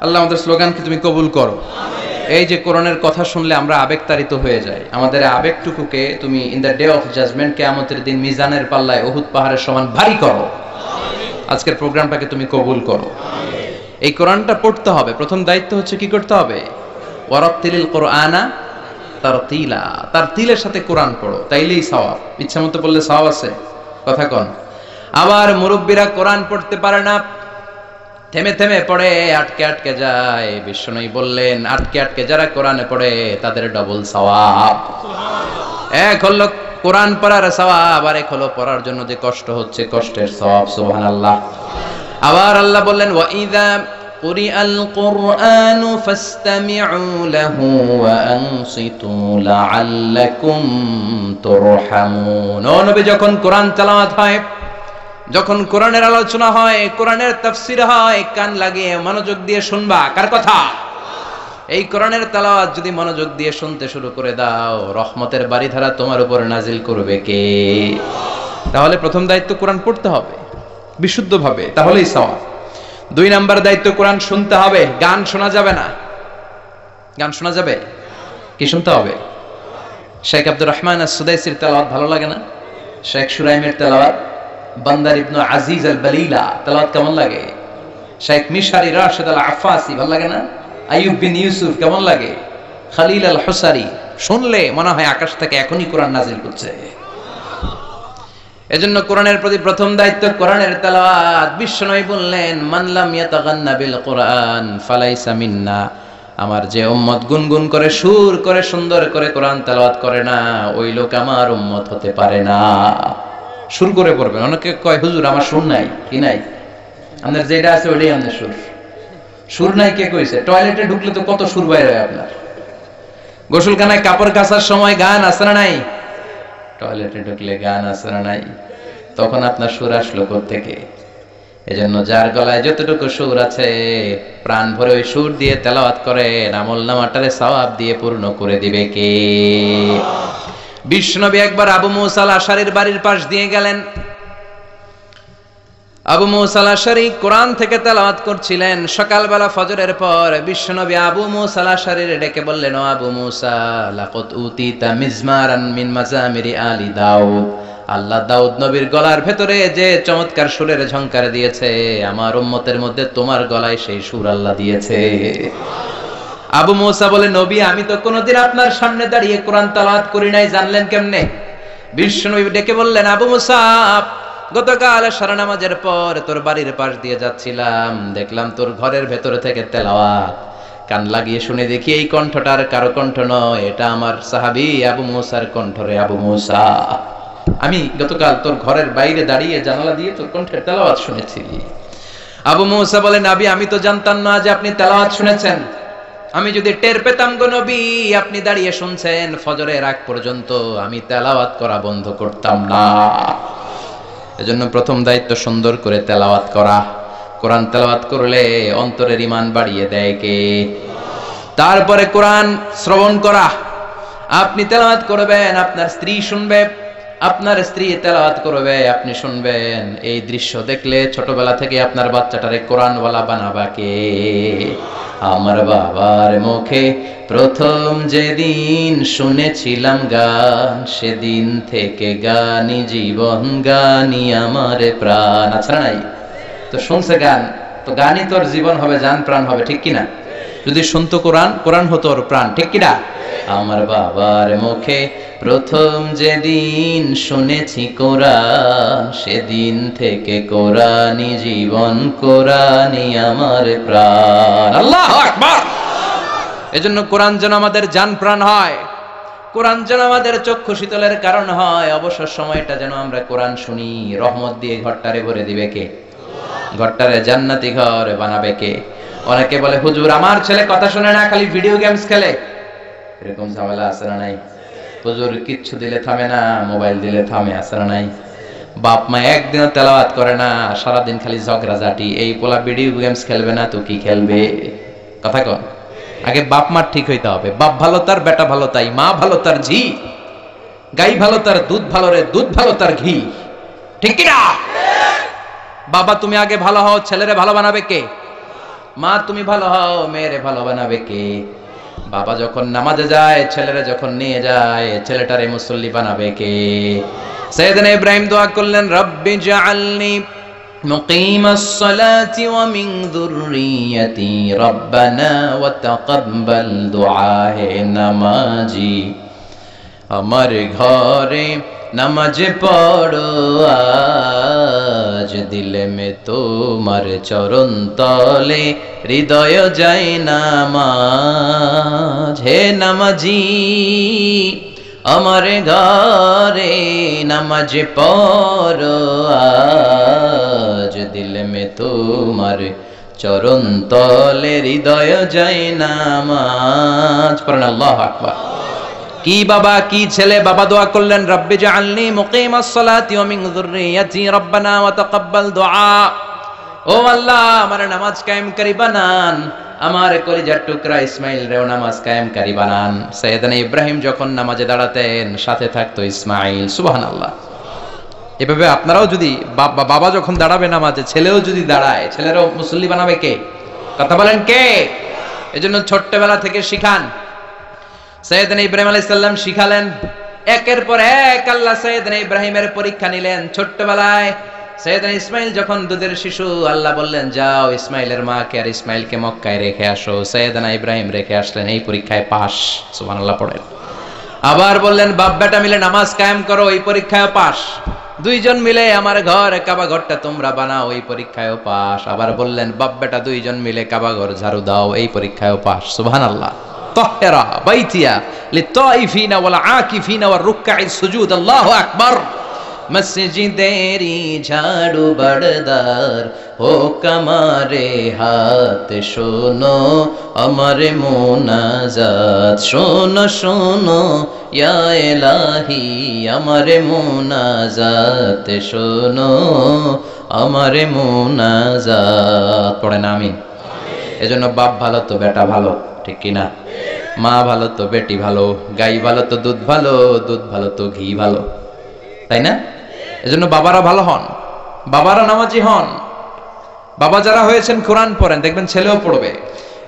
আল্লাহ আমাদের স্লোগানকে তুমি কবুল করো। এই যে কোরআনের কথা শুনলে আমরা আবেগতাড়িত হয়ে যাই, আমাদের আবেগটুকুকে তুমি in the day of judgement, কিয়ামতের দিন মিজানের পাল্লায় উহুদ পাহাড়ের সমান ভারী করো। আজকের প্রোগ্রামটাকে তুমি কবুল করো। এই কোরআনটা পড়তে হবে। প্রথম দায়িত্ব হচ্ছে কি করতে হবে? ওয়ারাত্তিলিল কোরআনা তারতিলা, তারতিলের সাথে কোরআন পড়ো, তাইলেই সওয়াব। ইচ্ছা মতো পড়লে সওয়াব আছে, কথা কন। আবার মুরব্বীরা কোরআন পড়তে পারে না, থেমে থেমে পড়ে, আটকে আটকে যায়। বিশ্বনবী বললেন, আটকে আটকে যারা কোরআনে পড়ে তাদের ডবল সওয়াব। এক হলো কোরআন পড়ার সওয়াব, আর এক হলো পড়ার জন্য যে কষ্ট হচ্ছে, কষ্টের সওয়াব। সুবহানাল্লাহ। আবার আল্লাহ বললেন, ওয়া ইযা কুরিআল কুরআনু ফাসতামিউ লাহু ওয়া আনসিতু লাআল্লাকুম তুরহামুন। ও নবী, যখন কোরআন তেলাওয়াত হয়, যখন কোরআনের আলোচনা হয়, কোরআনের তাফসীর হয়, কান লাগিয়ে মনোযোগ দিয়ে শুনবা। কার কথা? এই কোরআনের তেলাওয়াত যদি মনোযোগ দিয়ে শুনতে শুরু করে দাও, রহমতের বাড়িধারা তোমার উপর নাজিল করবে কে? তাহলে প্রথম দায়িত্ব কোরআন পড়তে হবে বিশুদ্ধভাবে, তাহলেই সওয়াব। 2 নাম্বার দায়িত্ব কোরআন শুনতে হবে। গান শোনা যাবে না। গান শোনা যাবে? কি শুনতে হবে? শেখ আব্দুর রহমান আস-সুদাইসির তেলাওয়াত ভালো লাগে না? শেখ সুরাইমের তেলাওয়াত, বান্দার ইবনে আজিজ আল বালিলা তেলাওয়াত কেমন লাগে? শেখ মিশারি রাশেদ আল আফাসি ভালো লাগে না? আইয়ুব বিন ইউসুফ কেমন লাগে? খালিল আল হুসারি, শুনলে মনে হয় আকাশ থেকে এখনই কোরআন নাজিল করছে। এজন্য কোরআনের প্রতি প্রথম দায়িত্ব কোরআনের তেলাওয়াত। বিশ্বনবী বললেন, মান লাম ইয়াতাগান্না বিল কোরআন ফালাইসা মিন্না। আমার যে উম্মত গুনগুন করে, সুর করে, সুন্দর করে কোরআন তেলাওয়াত করে না, ওই লোক আমার উম্মত হতে পারে না। সুর করে পড়বেন। অনেকে কয়, হুজুর আমার সুর নাই। কি নাই? আপনার যেটা আছে ওইটাই আপনার সুর। সুর নাই কে কইছে? টয়লেটে ঢুকলে তো কত সুর বাইরে হয় আপনার। গোসলখানায় কাপড় কাচার সময় গান আছে না নাই? টয়লেটে ঢুকলে গান আছে না নাই? তখন আপনার সুর আসলো কোত্থেকে? এজন্য যার গলায় যতটুকু সুর আছে, প্রাণ ভরে ওই সুর দিয়ে তেলাওয়াত করেন, আমল নামাটারে সওয়াব দিয়ে পূর্ণ করে দিবে কে? বিশ্বনবী একবার আবু মুসা আল আশারীর বাড়ির পাশ দিয়ে গেলেন। আবু মুসা আল আশারী কোরআন থেকে তেলাওয়াত করছিলেন। সকালবেলা ফজরের পর বিশ্বনবী আবু মুসা আল আশারীর ডেকে বললেন, ও আবু মুসা, লাকাদ উতিতা মিজমারান মিন মাজামিরি আলি দাউদ। আল্লাহ দাউদ নবীর গলার ভেতরে যে চমৎকার সুরের ঝংকার দিয়েছে, আমার উম্মতের মধ্যে তোমার গলায় সেই সুর আল্লাহ দিয়েছে। আবু মুসা বলে, নবী, আমি তো কোনোদিন আপনার সামনে দাঁড়িয়ে কোরআন তেলাওয়াত করি নাই, জানলেন কেমনে? বিশ্বনবী ডেকে বললেন, আবু মুসা, গতকাল সারা নামাজের পর তোর বাড়ির পাশ দিয়ে যাচ্ছিলাম, দেখলাম তোর ঘরের ভেতরে থেকে তেলাওয়াত। কান লাগিয়ে শুনে দেখি এই কণ্ঠটার কারো কণ্ঠ নয়, এটা আমার সাহাবী আবু মুসার কণ্ঠ রে আবু মুসা। আমি গতকাল তোর ঘরের বাইরে দাঁড়িয়ে জানালা দিয়ে তোর কণ্ঠের তেলাওয়াত শুনেছি। আবু মুসা বলে, নবী, আমি তো জানতাম না যে আপনি তেলাওয়াত শুনেছেন। আমি যদি টের পেতাম গো নবী আপনি দাঁড়িয়ে শুনছেন ফজরের আগ পর্যন্ত, আমি তেলাওয়াত করা বন্ধ করতাম না। এজন্য প্রথম দায়িত্ব সুন্দর করে তেলাওয়াত করা। কোরআন তেলাওয়াত করলে অন্তরের ঈমান বাড়িয়ে দেয় কে? তারপরে কোরআন শ্রবণ করা। আপনি তেলাওয়াত করবেন, আপনার স্ত্রী শুনবে, আপনার স্ত্রী তেলাওয়াত করবে, আপনি শুনবেন। এই দৃশ্য দেখলে ছোটবেলা থেকে আপনার বাচ্চাটারে কোরআনওয়ালা বানাবা কে? আমার বাবার মুখে প্রথম যেদিন শুনেছিলাম গান, সেদিন থেকে গানি জীবন, গানি আমার প্রাণ। আচ্ছা নাই? তো শুনছে গান, তো গানই তোর জীবন হবে, জান প্রাণ হবে, ঠিক কিনা? যদি শুনতো কোরআন, কোরআন হতো ওর প্রাণ, ঠিক কিনা? আমার বাবার মুখে প্রথম যেদিন শুনেছি কোরআন, সেদিন থেকে কোরআনই জীবন, কোরআনই আমার প্রাণ। আল্লাহু আকবার। এজন্য কোরআন যেন আমাদের জান প্রাণ হয়, কোরআন যেন আমাদের চক্ষু শীতলের কারণ হয়। অবসর সময়টা যেন আমরা কোরআন শুনি। রহমত দিয়ে ঘরটারে ভরে দিবে কে? ঘরটারে জান্নাতি ঘর বানাবে কে? অনেকে বলে, হুজুর আমার ছেলে কথা শুনে না, খালি ভিডিও গেমস খেলে। এরকম ঝামেলা আছে না নাই? হুজুর কিচ্ছু দিলে থামে না, মোবাইল দিলে থামে, আছে না নাই? বাপ মা একদিনও তেলাওয়াত করে না, সারাদিন খালি ঝগড়াঝাটি। এই পোলা ভিডিও গেমস খেলবে না তো কি খেলবে? কথা কন। আগে বাপ মার ঠিক হইতে হবে। বাপ ভালো তার বেটা ভালো তাই, মা ভালো তার ঝি, গাই ভালো তার দুধ ভালো রে, দুধ ভালো তার ঘি, ঠিক কিনা? বাবা তুমি আগে ভালো হও, ছেলেরে ভালো বানাবে কে? মা তুমি ভালো হও, মেয়েরে ভালো বানাবে কে? বাবা যখন নামাজে যায়, ছেলেরা যখন নিয়ে যায়, ছেলেটারে মুসল্লি বানাবে কে? সাইয়েদনা ইব্রাহিম দোয়া করলেন, রব্বি জাআলনি মুকিমাস সালাতি ওয়া মিন যুররিয়াতি রব্বানা ওয়া তাকাব্বাল দুআ। হে নামাজি, আমার ঘরে নামাজ পড়ো আজ, দিলে মে তোমার চরণ তলে হৃদয় যায় নামাজ। হে নামাজি, আমার ঘরে নামাজ পড়ো আজ, দিলে মে তোমার চরণ তলে হৃদয় যায় নামাজ। পড়েন আল্লাহু আকবার। কি বাবা কি ছেলে, বাবা দোয়া করলেন, রব্বি জাআলনি মুকিমাস সালাতি ওয়া মিন যুররিয়াতি রব্বানা ওয়া তাকাব্বাল দুআ। ও আল্লাহ, আমার নামাজ কায়েমকারী বানান, আমার কলিজার টুকরা ইসমাইল রেও নামাজ কায়েমকারী বানান। সাইয়েদনা ইব্রাহিম যখন নামাজে দাঁড়াতেন, সাথে থাকতো ইসমাইল। সুবহানাল্লাহ। এভাবে আপনারাও যদি বাবা যখন দাঁড়াবে নামাজে, ছেলেও যদি দাঁড়ায়, ছেলেরও মুসল্লি বানাবে কে? কথা বলেন কে? এজন্য ছোট্টবেলা থেকে শিখান। সাইয়েদনা ইব্রাহিম আলাইহিস সালাম শিখালেন, একের পর এক আল্লাহ সাইয়েদনা ইব্রাহিমের পরীক্ষা নিলেন। ছোট্টবেলায় সাইয়েদনা ইসমাইল যখন দুধের শিশু, আল্লাহ বললেন, যাও ইসমাইলের মাকে আর ইসমাইলকে মক্কায় রেখে আসো। সাইয়েদনা ইব্রাহিম রেখে আসলেন, এই পরীক্ষায় পাস। সুবহানাল্লাহ পড়েন। আবার বললেন, বাপ বেটা মিলে নামাজ কায়েম করো, এই পরীক্ষায় পাস। দুইজন মিলে আমার ঘর কাবা ঘরটা তোমরা বানাও, এই পরীক্ষায় পাস। আবার বললেন, বাপ বেটা দুইজন মিলে কাবা ঘর ঝাড়ু দাও, এই পরীক্ষায় পাস। সুবহানাল্লাহ। তাহরা বাইতিয়া লিত্তাইফিনা ওয়াল আকিফিনা ওয়ার রুকআইস সুজুদ। আল্লাহু আকবার। মসজিদেরি ঝাড়ু বড়দার ও কামারে হাত, শোনো আমার মুনাজাত, শোনো শোনো ইয়া ইলাহি আমার মুনাজাত, শোনো আমার মুনাজাত। পড়েন আমিন। এজন্য বাপ ভালো তো বেটা ভালো, ঠিক কিনা? মা ভালো তো বেটি ভালো, গাই ভালো তো দুধ ভালো, দুধ ভালো তো ঘি ভালো, তাই না? এজন্য বাবারা ভালো হন, বাবারা নামাজি হন। বাবা যারা হয়েছেন কোরআন পড়েন, দেখবেন ছেলেও পড়বে।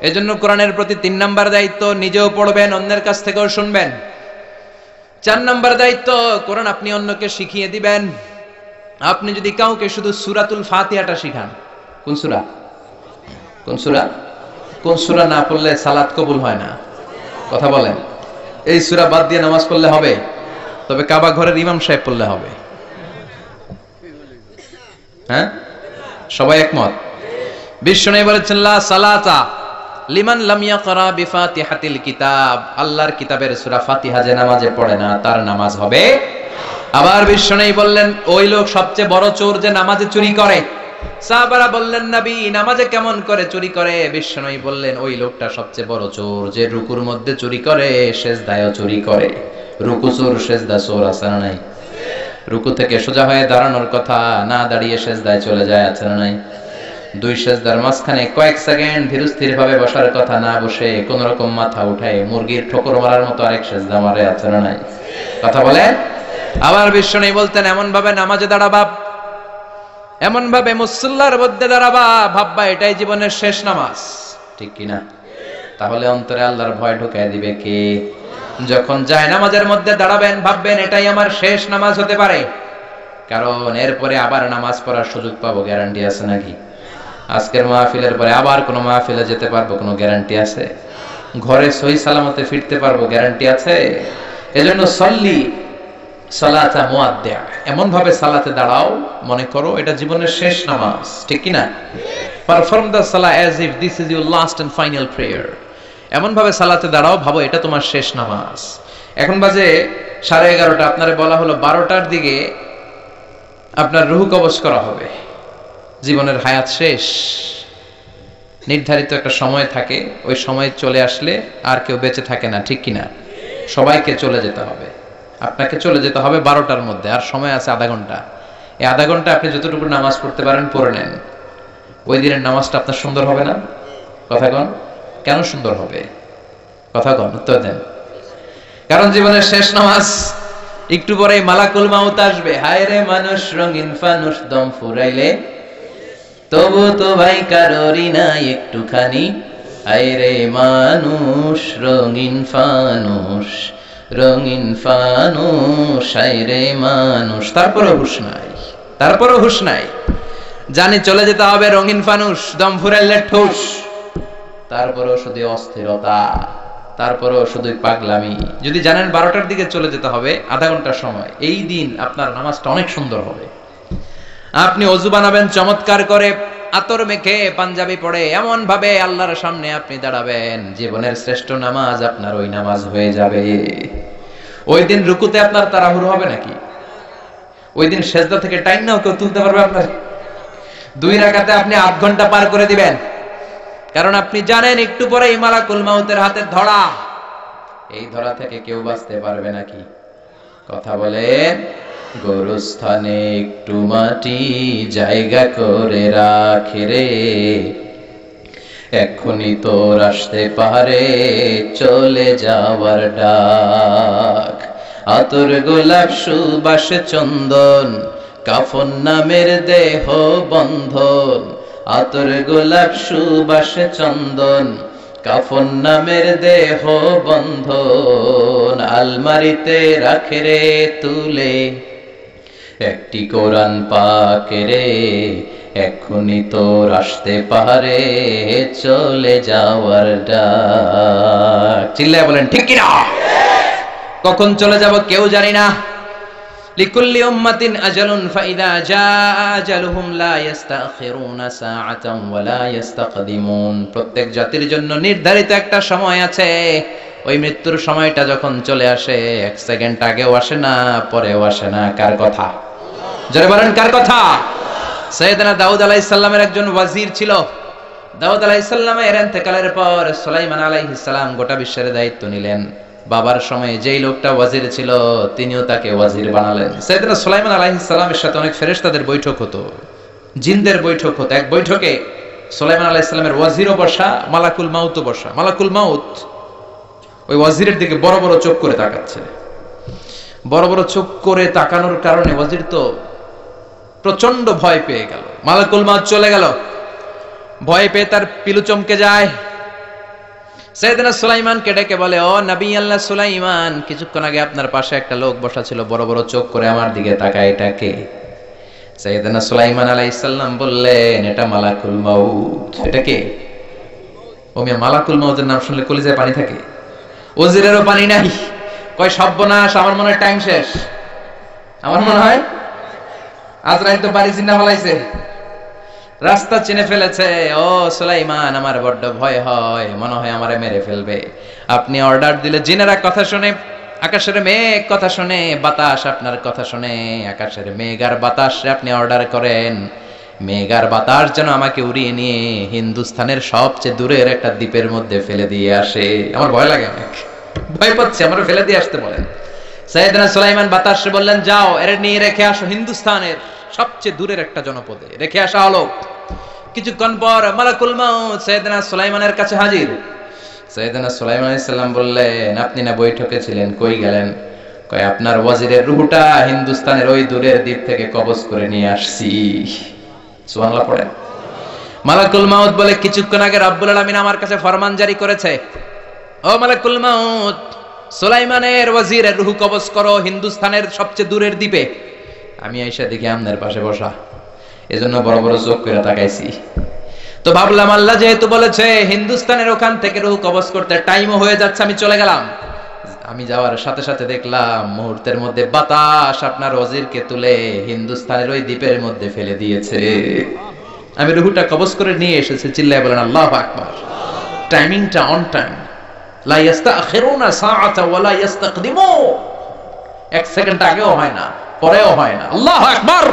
এজন্য কোরআনের প্রতি 3 নাম্বার দায়িত্ব, নিজেও পড়বেন, অন্যের কাছ থেকেও শুনবেন। 4 নাম্বার দায়িত্ব, কোরআন আপনি অন্যকে শিখিয়ে দিবেন। আপনি যদি কাউকে শুধু সূরাতুল ফাতিহাটা শিখান, কোন সূরা? কোন সূরা? কোন সূরা না পড়লে সালাত কবুল হয় না? কথা বলেন। এই সূরা বাদ দিয়ে নামাজ পড়লে হবে? তবে কাবা ঘরের ইমাম সাহেব পড়লে হবে। হ্যাঁ, সবাই একমত? বিশ্বনবী বলেছেন, লা সালাতা লিমান লাম ইয়াকরা বিফাতিহাতিল কিতাব। আল্লাহর কিতাবের সূরা ফাতিহা যে নামাজে পড়ে না, তার নামাজ হবে। আবার বিশ্বনবী বললেন, ওই লোক সবচেয়ে বড় চোর যে নামাজে চুরি করে। সাহাবারা বললেন, নবী নামাজে কেমন করে চুরি করে? বিশ্বনবী বললেন, ওই লোকটা সবচেয়ে বড় চোর যে রুকুর মধ্যে চুরি করে, সেজদায়ও চুরি করে। রুকু চোর, সেজদা চোর, আছে না নাই? রুকু থেকে সোজা হয়ে দাঁড়ানোর কথা, না দাঁড়িয়ে সেজদায় চলে যায়, আছে না নাই? দুই সেজদার মাঝখানে কয়েক সেকেন্ড ধীরস্থির ভাবে বসার কথা, না বসে কোন রকম মাথা উঠায় মুরগির ঠোকর মারার মতো আরেক সেজদা মারে, আছে না নাই? কথা বলে। আবার বিশ্বনবী বলতেন, এমন ভাবে নামাজে দাঁড়াবা, এমন ভাবে মুসল্লার মধ্যে দাঁড়াবা, ভাববা এটাই জীবনের শেষ নামাজ, ঠিক কিনা? তাহলে অন্তরে আল্লাহর ভয় ঢুকায় দিবে কে? যখন যায় নামাজের মধ্যে দাঁড়াবেন, ভাববেন এটাই আমার শেষ নামাজ হতে পারে, কারণ এরপরে আবার নামাজ পড়ার সুযোগ পাবো, গ্যারান্টি আছে নাকি? আজকের মাহফিলের পরে আবার কোনো মাহফিলে যেতে পারবো, কোনো গ্যারান্টি আছে? ঘরে সহি সালামতে ফিরতে পারবো, গ্যারান্টি আছে? এজন্য সল্লি সালাতা মুআদ্দিয়া, এমন ভাবে সালাতে দাঁড়াও মনে করো এটা জীবনের শেষ নামাজ, ঠিক কি না? পারফর্ম দ্য সালাহ as if this is your last and final prayer. এমন ভাবে সালাতে দাঁড়াও, ভাবো এটা তোমার শেষ নামাজ। এখন বাজে 11:30, আপনারে বলা হলো 12টার দিকে আপনার রূহ কবজ করা হবে, জীবনের হায়াত শেষ। নির্ধারিত একটা সময় থাকে, ওই সময় চলে আসলে আর কেউ বেঁচে থাকে না, ঠিক কিনা? সবাইকে চলে যেতে হবে, আপনাকে চলে যেতে হবে 12টার মধ্যে, আর সময় আছে আধা ঘন্টা। এই আধা ঘন্টা আপনি যতটুকু নামাজ পড়তে পারেন পড়ে নেন। ওই দিনের নামাজটা আপনার সুন্দর হবে না? কথা কন, কেন সুন্দর হবে? কথা কন, উত্তর দেন। কারণ জীবনের শেষ নামাজ। একটু পরে মালাকুল মাউত আসবে। হায় রে মানুষ রঙিন ফানুষ, দম ফুরাইলে তবু তো ভাই কারোরই নাই একটুখানি আইরে মানুষ রঙিন ফানুষ, রঙিন ফানুষ আইরে মানুষ। তারপরও হুঁশ নাই, তারপরও হুঁশ নাই। জানি চলে যেতে হবে রঙিন ফানুষ, দম ফুরাইলে ঠুস। তারপরও শুধু অস্থিরতা, তারপরও শুধু পাগলামি। যদি জানেন 12টার দিকে চলে যেতে হবে, আধা ঘন্টার সময়, এই দিন আপনার নামাজটা অনেক সুন্দর হবে। আপনি অজু বানাবেন চমৎকার করে, আতর মেখে, পাঞ্জাবি পরে, এমন ভাবে আল্লাহর সামনে আপনি দাঁড়াবেন, জীবনের শ্রেষ্ঠ নামাজ আপনার ওই নামাজ হয়ে যাবে। ওই দিন রুকুতে আপনার তাড়াহুড়ো হবে নাকি? ওই দিন সেজদা থেকে টাইম নাও কেউ তুলতে পারবে আপনার? 2 রাকাতে আপনি 8 ঘন্টা পার করে দিবেন, কারণ আপনি জানেন একটু পরে মালাকুল মাউতের হাতে ধরা। এই ধরা থেকে কেউ বাঁচতে পারবে নাকি? কথা বলেন। গোরস্থানে একটু মাটি জায়গা করে রাখে রে, এক্ষুনি তোর আসতে পারে চলে যাওয়ার ডাক। আতর গোলাপ সুবাস চন্দন, কাফন নামের দেহ বন্ধন। আতর গোলাপ সুবাস চন্দন, কাফন নামের দেহ বন্ধন। আলমারিতে রাখে রে তুলে একটি কোরআন পাক রে, এক্ষুনি তোর আসতে পারে চলে যাওয়ার ডাক। চিল্লায় বলেন ঠিক কিনা? কখন চলে যাব কেউ জানি না। লিকুল্লি উম্মাতিন আজালুন ফাইদা জাআ আজালুহুম লা ইস্তাখিরুনা সাআতান ওয়া লা ইস্তাকদিমুন। প্রত্যেক জাতির জন্য নির্ধারিত একটা সময় আছে। ওই মৃত্যুর সময়টা যখন চলে আসে, 1 সেকেন্ড আগেও আসে না, পরেও আসে না। কার কথা? জোরে বলেন কার কথা? সাইয়েদনা দাউদ আলাইহিস সালামের একজন ওয়াজির ছিল। দাউদ আলাইহিস সালামের ইন্তেকালের পর সুলাইমান আলাইহিস সালাম গোটা বিশ্বের দায়িত্ব নিলেন। বাবার সময় যেই লোকটা ওয়াজির ছিল, তিনিও তাকে ওয়াজির বানালেন। সাইয়েদনা সুলাইমান আলাইহিস সালামের সাথে অনেক ফেরেশতাদের বৈঠক হতো, জিনদের বৈঠক হতো। এক বৈঠকে সুলাইমান আলাইহিস সালামের ওয়াজিরও বসা, মালাকুল মাউতও বসা। মালাকুল মাউত ওই ওয়াজিরের দিকে বড় বড় চোখ করে তাকাচ্ছে। বড় বড় চোখ করে তাকানোর কারণে ওয়াজির তো প্রচন্ড ভয় পেয়ে গেল। মালাকুল মাউত চলে গেল, ভয় পেয়ে তার পিলু চমকে যায়। সাইয়েদনা সুলাইমানকে ডেকে বলে, ও নবী আল্লাহ সুলাইমান, কিছুক্ষণ আগে আপনার পাশে একটা লোক বসা ছিল, বড় বড় চোখ করে আমার দিকে তাকায়, এটা কে? সাইয়েদনা সুলাইমান আলাইহিস সালাম বললেন, এটা মালাকুল মাউত। এটা কে? ও মিয়া, মালাকুল মাউতের নাম শুনলে কলিজায় পানি থাকে? ওজিরেরও পানি নাই। কয় সর্বনাশ, আমার মনে হয় টাইম শেষ। আমার মনে হয় আজরাইল তো বাড়ি চিন্তা ফলাইছে, রাস্তা চিনে ফেলেছে। ও সুলাইমান, আমার বড্ড ভয় হয়, মনে হয় আমারে মেরে ফেলবে। আপনি অর্ডার দিলে জিনেরা কথা শুনে, আকাশের মেঘ কথা শুনে, বাতাস আপনার কথা শুনে, আকাশের মেঘ আর বাতাসে আপনি অর্ডার করেন, মেঘ আর বাতাস যেন আমাকে উড়িয়ে নিয়ে হিন্দুস্তানের সবচেয়ে দূরের একটা দ্বীপের মধ্যে ফেলে দিয়ে আসে। আমার ভয় লাগে, অনেক ভয় পাচ্ছে, আমার ফেলে দিয়ে আসতে বলেন। সাইয়েদনা সুলাইমান বাতাসে বললেন, যাও এর নিয়ে রেখে আসো হিন্দুস্তানের সবচেয়ে দূরের একটা জনপদে রেখে আসা হলো। কিছুক্ষণ পর মালাকুল মাউত সাইয়েদনা সুলাইমানের কাছে হাজির। সাইয়েদনা সুলাইমান আলাইহিস সালাম বললেন, আপনি না বৈঠকে ছিলেন, কই গেলেন? কয়, আপনার ওয়াজিরের রূহটা হিন্দুস্তানের ওই দূরের দ্বীপ থেকে কবজ করে নিয়ে আসছি। সুবহানাল্লাহ পড়েন। মালাকুল মাউত বলে, কিছুক্ষণ আগে রব্বুল আলামিন আমার কাছে ফরমান জারি করেছে, ও মালাকুল মাউত, সুলাইমানের ওয়াজিরের রূহ কবজ করো হিন্দুস্তানের সবচেয়ে দূরের দ্বীপে। আমি আয়েশা দেখি আপনার পাশে বসা, এজন্য বড় বড় চোখ করে তাকাইছি। তো ভাবলাম, আল্লাহ যেহেতু বলেছে হিন্দুস্তানের ওখান থেকে রূহ কবজ করতে, টাইমও হয়ে যাচ্ছে, আমি চলে গেলাম। আমি যাওয়ার সাথে সাথে দেখলাম মুহূর্তের মধ্যে বাতাস আপনার ওয়াজিরকে তুলে হিন্দুস্তানের ওই দ্বীপের মধ্যে ফেলে দিয়েছে। আমি রূহটা কবজ করে নিয়ে এসেছি। চিল্লায় বলেন আল্লাহু আকবার। টাইমিংটা অন টাইম। লা ইস্তাখিরুনা সাআতা ওয়া লা ইস্তাকদিমুন। 1 সেকেন্ড আগেও হয় না, পরেও হয় না। আল্লাহু আকবার।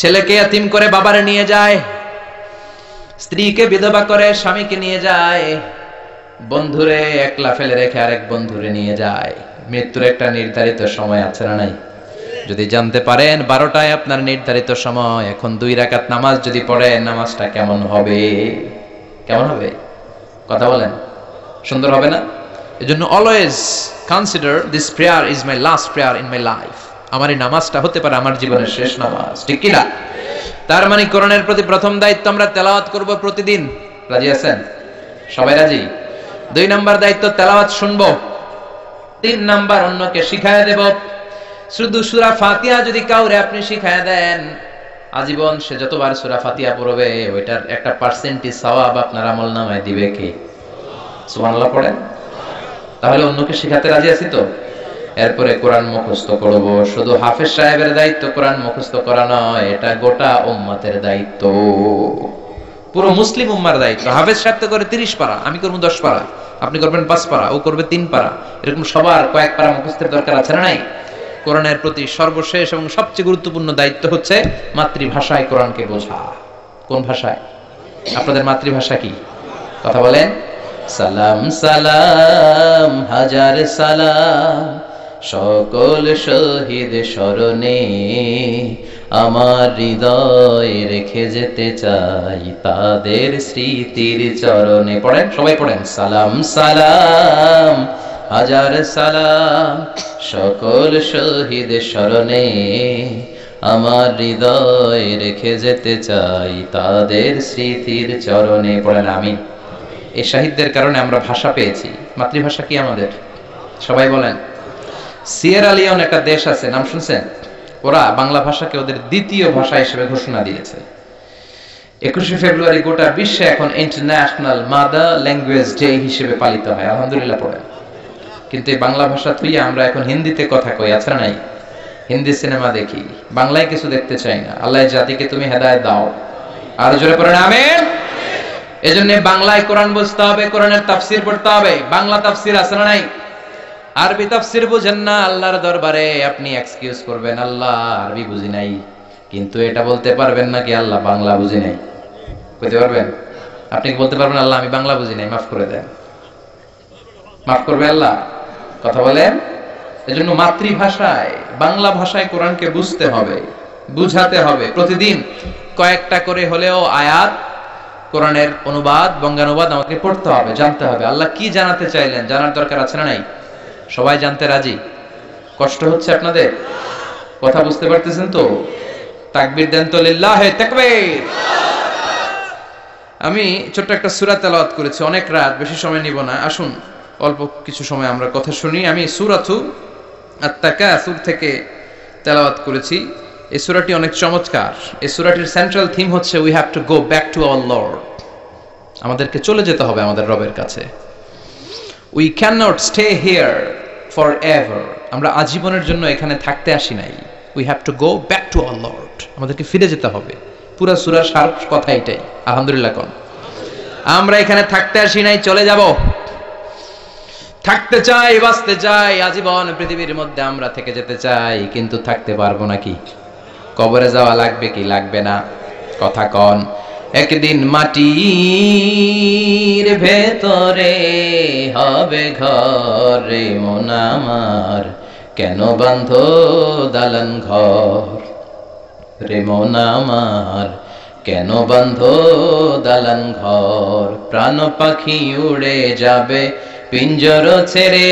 ছেলেকে ইয়াতিম করে বাবারে নিয়ে যায়, স্ত্রীকে বিধবা করে স্বামীকে নিয়ে যায়, বন্ধুরে একলা ফেলে রেখে আরেক বন্ধুরে নিয়ে যায়। মৃত্যুর একটা নির্ধারিত সময় আছে না নাই? যদি জানতে পারেন 12টায় আপনার নির্ধারিত সময়, এখন 2 রাকাত নামাজ যদি পড়েন, নামাজটা কেমন হবে? কেমন হবে? কথা বলেন, সুন্দর হবে না? এজন্য always consider this prayer is my last prayer in my life. আমার এই নামাজটা হতে পারে আমার জীবনের শেষ নামাজ, ঠিক কি না? তার মানে কোরআনের প্রতি প্রথম দায়িত্ব আমরা তেলাওয়াত করব প্রতিদিন। রাজি আছেন? সবাই রাজি? 2 নাম্বার দায়িত্ব তেলাওয়াত শুনবো। 3 নাম্বার অন্যকে শিখায় দেব। শুধু সূরা ফাতিহা যদি কাউরে আপনি শিখায় দেন, আজীবন সে যতবার সূরা ফাতিহা পড়বে ওইটার একটা পার্সেন্টেজ সওয়াব আপনার আমলনামায় দিবে কে? সুবহানাল্লাহ পড়েন। তাহলে অন্যকে শিখাতে রাজি আছি তো? এরপরে কোরআন মুখস্থ করব। শুধু হাফেজ সাহেবের দায়িত্ব কোরআন মুখস্থ করা নয়, এটা গোটা উম্মতের দায়িত্ব, পুরো মুসলিম উম্মার দায়িত্ব। হাফেজ সাহেব তো করে 30 পারা, আমি করব 10 পারা, আপনি করবেন 5 পারা, ও করবে 3 পারা, এরকম সবার কয়েক পারা মুখস্থের দরকার আছে না নাই? কোরআনের প্রতি সর্বশেষ এবং সবচেয়ে গুরুত্বপূর্ণ দায়িত্ব হচ্ছে মাতৃভাষায় কোরআনকে বোঝা। কোন ভাষায়? আপনাদের মাতৃভাষা কি? কথা বলেন। সালাম সালাম হাজার সালাম সকল শহীদ স্মরণে, আমার হৃদয় রেখে যেতে চাই তাদের স্মৃতির চরণে। পড়েন, সবাই পড়েন। সালাম সালাম হাজার সালাম সকল শহীদ স্মরণে, আমার হৃদয় রেখে যেতে চাই তাদের স্মৃতির চরণে। পড়েন আমিন। এই শহীদদের কারণে আমরা ভাষা পেয়েছি। মাতৃভাষা কি আমাদের? সবাই বলেন। সিয়েরা লিওন একটা দেশ আছে, নাম শুনছেন? ওরা বাংলা ভাষাকে ওদের দ্বিতীয় ভাষা হিসেবে ঘোষণা দিয়েছে। 21শে ফেব্রুয়ারি গোটা বিশ্বে এখন ইন্টারন্যাশনাল মাদার ল্যাঙ্গুয়েজ ডে হিসেবে পালিত হয়। আলহামদুলিল্লাহ পড়েন। কিন্তু এই বাংলা ভাষা থুইয়া আমরা এখন হিন্দিতে কথা কই, আছে না নাই? হিন্দি সিনেমা দেখি, বাংলায় কিছু দেখতে চাই না। আল্লাহ জাতিকে তুমি হেদায়েত দাও। আর জোরে পড়েন আমিন। এজন্য বাংলায় কোরআন বুঝতে হবে, কোরআনের তাফসীর পড়তে হবে। বাংলা তাফসীর আছে না নাই? আরবি তাফসীর বুঝেন না, আল্লাহর দরবারে আপনি এক্সকিউজ করবেন, আল্লাহ আরবি বুঝি নাই। কিন্তু এটা বলতে পারবেন না কি আল্লাহ বাংলা বুঝি নাই? বলতে পারবেন? আপনি কি বলতে পারবেন আল্লাহ আমি বাংলা বুঝি নাই, মাফ করে দেন? মাফ করবে আল্লাহ? কথা বলেন। এজন্য মাতৃভাষায় বাংলা ভাষায় কোরআনকে বুঝতে হবে, বুঝাতে হবে। প্রতিদিন কয়েকটা করে হলেও আয়াত কোরআনের অনুবাদ, বঙ্গানুবাদ আমাকে পড়তে হবে, জানতে হবে আল্লাহ কি জানাতে চাইলেন। জানার দরকার আছে না নাই? সবাই জানতে রাজি? কষ্ট হচ্ছে আপনাদের? কথা বুঝতে পারতেছেন তো? তাকবীর দেন তো, লিল্লাহে তাকবীর। আমি ছোট্ট একটা সূরা তেলাওয়াত করেছি, অনেক রাত, বেশি সময় নিব না। আসুন অল্প কিছু সময় আমরা কথা শুনি। আমি সূরাতু আত-তাকাসুর থেকে তেলাওয়াত করেছি। এই সূরাটি অনেক চমৎকার। এই সূরাটির সেন্ট্রাল থিম হচ্ছে we have to go back to our Lord. আমাদেরকে চলে যেতে হবে আমাদের রবের কাছে। We can not stay here for ever. আমরা আজীবনের জন্য এখানে থাকতে আসি নাই। We have to go back to our Lord. আমাদেরকে ফিরে যেতে হবে। পুরা সূরার সার কথা এটাই। আলহামদুলিল্লাহ কোন। আমরা এখানে থাকতে আসি নাই, চলে যাব। থাকতে চাই, বাঁচতে চাই, আজীবন পৃথিবীর মধ্যে আমরা থেকে যেতে চাই, কিন্তু থাকতে পারবো নাকি? কবরে যাওয়া লাগবে কি লাগবে না? কথা কন। একদিন মাটির ভেতরে হবে ঘর, রে মন আমার কেন বাঁধো দালান ঘর, রে মন আমার কেন বাঁধো দালান ঘর। প্রাণ পাখি উড়ে যাবে পিঞ্জর ছেড়ে,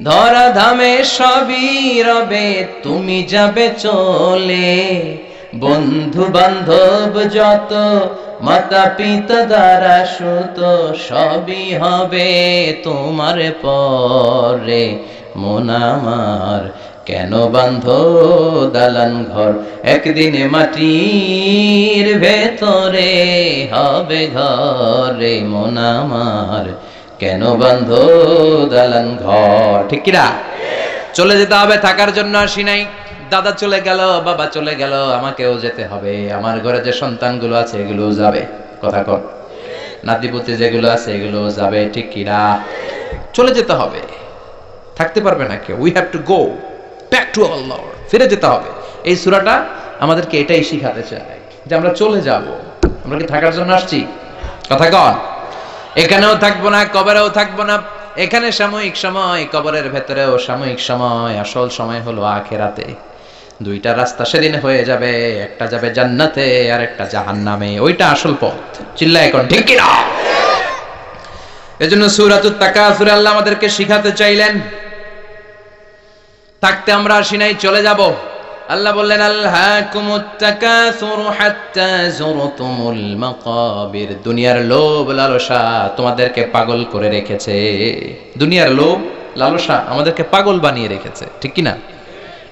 ধরা ধামে সবই রবে তুমি যাবে চলে। বন্ধু বান্ধব যত, মাতা পিতা দ্বারা সুত, সবই হবে তোমার পরে। মন আমার কেন বাঁধো দালান ঘর, একদিন মাটির ভেতরে হবে ঘর, রে মন আমার কেন বাঁধো দালান ঘর। ঠিক কিনা? চলে যেতে হবে, থাকার জন্য আসি নাই। দাদা চলে গেল, বাবা চলে গেল, আমাকেও যেতে হবে। আমার ঘরে যে সন্তানগুলো আছে এগুলো যাবে। কথা কর। নাতিপুতি যেগুলো আছে এগুলো যাবে। ঠিক কিনা? চলে যেতে হবে, থাকতে পারবে না কেউ। We have to go back to our Lord. ফিরে যেতে হবে। এই সূরাটা আমাদেরকে এটাই শিখাতে চায় যে আমরা চলে যাব। আমরা কি থাকার জন্য আসছি? কথা কন। এখানেও থাকবো না, কবরেও থাকবো না। এখানে সাময়িক সময়, কবরের ভেতরেও সাময়িক সময়, আসল সময় হলো আখিরাতে। দুইটা রাস্তা সেদিন হয়ে যাবে, একটা যাবে জান্নাতে আর একটা জাহান্নামে। ওইটা আসল পথ। চিল্লায় এখন ঠিক কি না? এজন্য সূরাতুত তাকাসুর আল্লাহ আমাদেরকে শিখাতে চাইলেন থাকতে আমরা আসি নাই, চলে যাব। আল্লাহ বললেন আল্হাকুমুত তাকাসুরু হাত্তা যুরতুমুল মাকাবির, দুনিয়ার লোভ লালসা তোমাদেরকে পাগল করে রেখেছে। দুনিয়ার লোভ লালসা আমাদেরকে পাগল বানিয়ে রেখেছে, ঠিক কি না?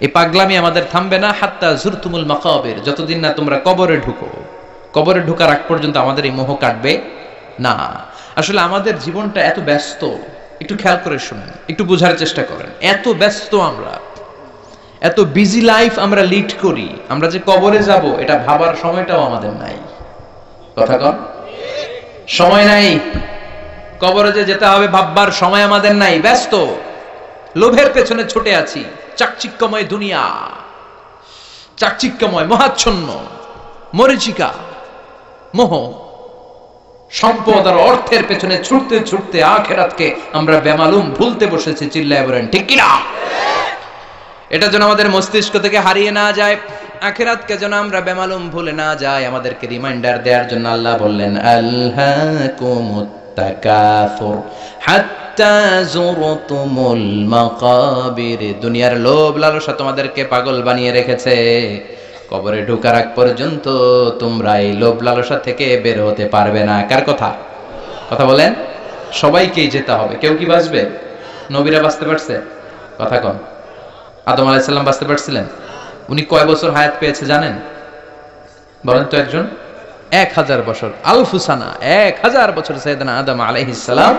এই পাগলামি আমাদের থামবে না হাত্তা যুরতুমুল মাকাবির, যতদিন না তোমরা কবরে ঢুকো। কবরে ঢোকার আগ পর্যন্ত আমাদের এই মোহ কাটবে না। আসলে আমাদের জীবনটা এত ব্যস্ত, একটু খেয়াল করে শুনেন, একটু বোঝার চেষ্টা করেন। এত ব্যস্ত আমরা, এত বিজি লাইফ আমরা লিড করি, আমরা যে কবরে যাব এটা ভাবার সময়টাও আমাদের নাই। কথা কন, সময় নাই। কবরে যে যেতে হবে ভাববার সময় আমাদের নাই, ব্যস্ত, লোভের পেছনে ছুটে আছি। চাকচিক্যময় দুনিয়া, চাকচিক্যময়, মহাচ্ছন্ন, মরীচিকা, মোহ, সম্পদ আর অর্থের পেছনে ছুটতে ছুটতে আখিরাতকে আমরা বেমালুম ভুলতে বসেছি। চিল্লায় বলেন ঠিক কিনা? এটা যেন আমাদের মস্তিষ্ক থেকে হারিয়ে না যায়, আখিরাতকে যেন আমরা বেমালুম ভুলে না যাই, আমাদেরকে রিমাইন্ডার দেওয়ার জন্য আল্লাহ বললেন আলহাকুমুত তাকাসুর হাত্তা যুরতুমুল মাকাবির, দুনিয়ার লোভ লালসা তোমাদেরকে পাগল বানিয়ে রেখেছে। কবরে ঢোকার আগ পর্যন্ত তোমরা এই লোভ লালসা থেকে বের হতে পারবে না। কার কথা? কথা বলেন। সবাইকেই যেতে হবে, কেউ কি বাঁচবে? নবীরা বাঁচতে পারছে? কথা কন। আদম আলাইহিস সালাম বাঁচতে পারছিলেন? উনি কয় বছর হায়াত পেয়েছে জানেন? বলেন তো একজন। 1000 বছর। আলফুসানা, 1000 বছর সাইয়েদনা আদম আলাইহিস সালাম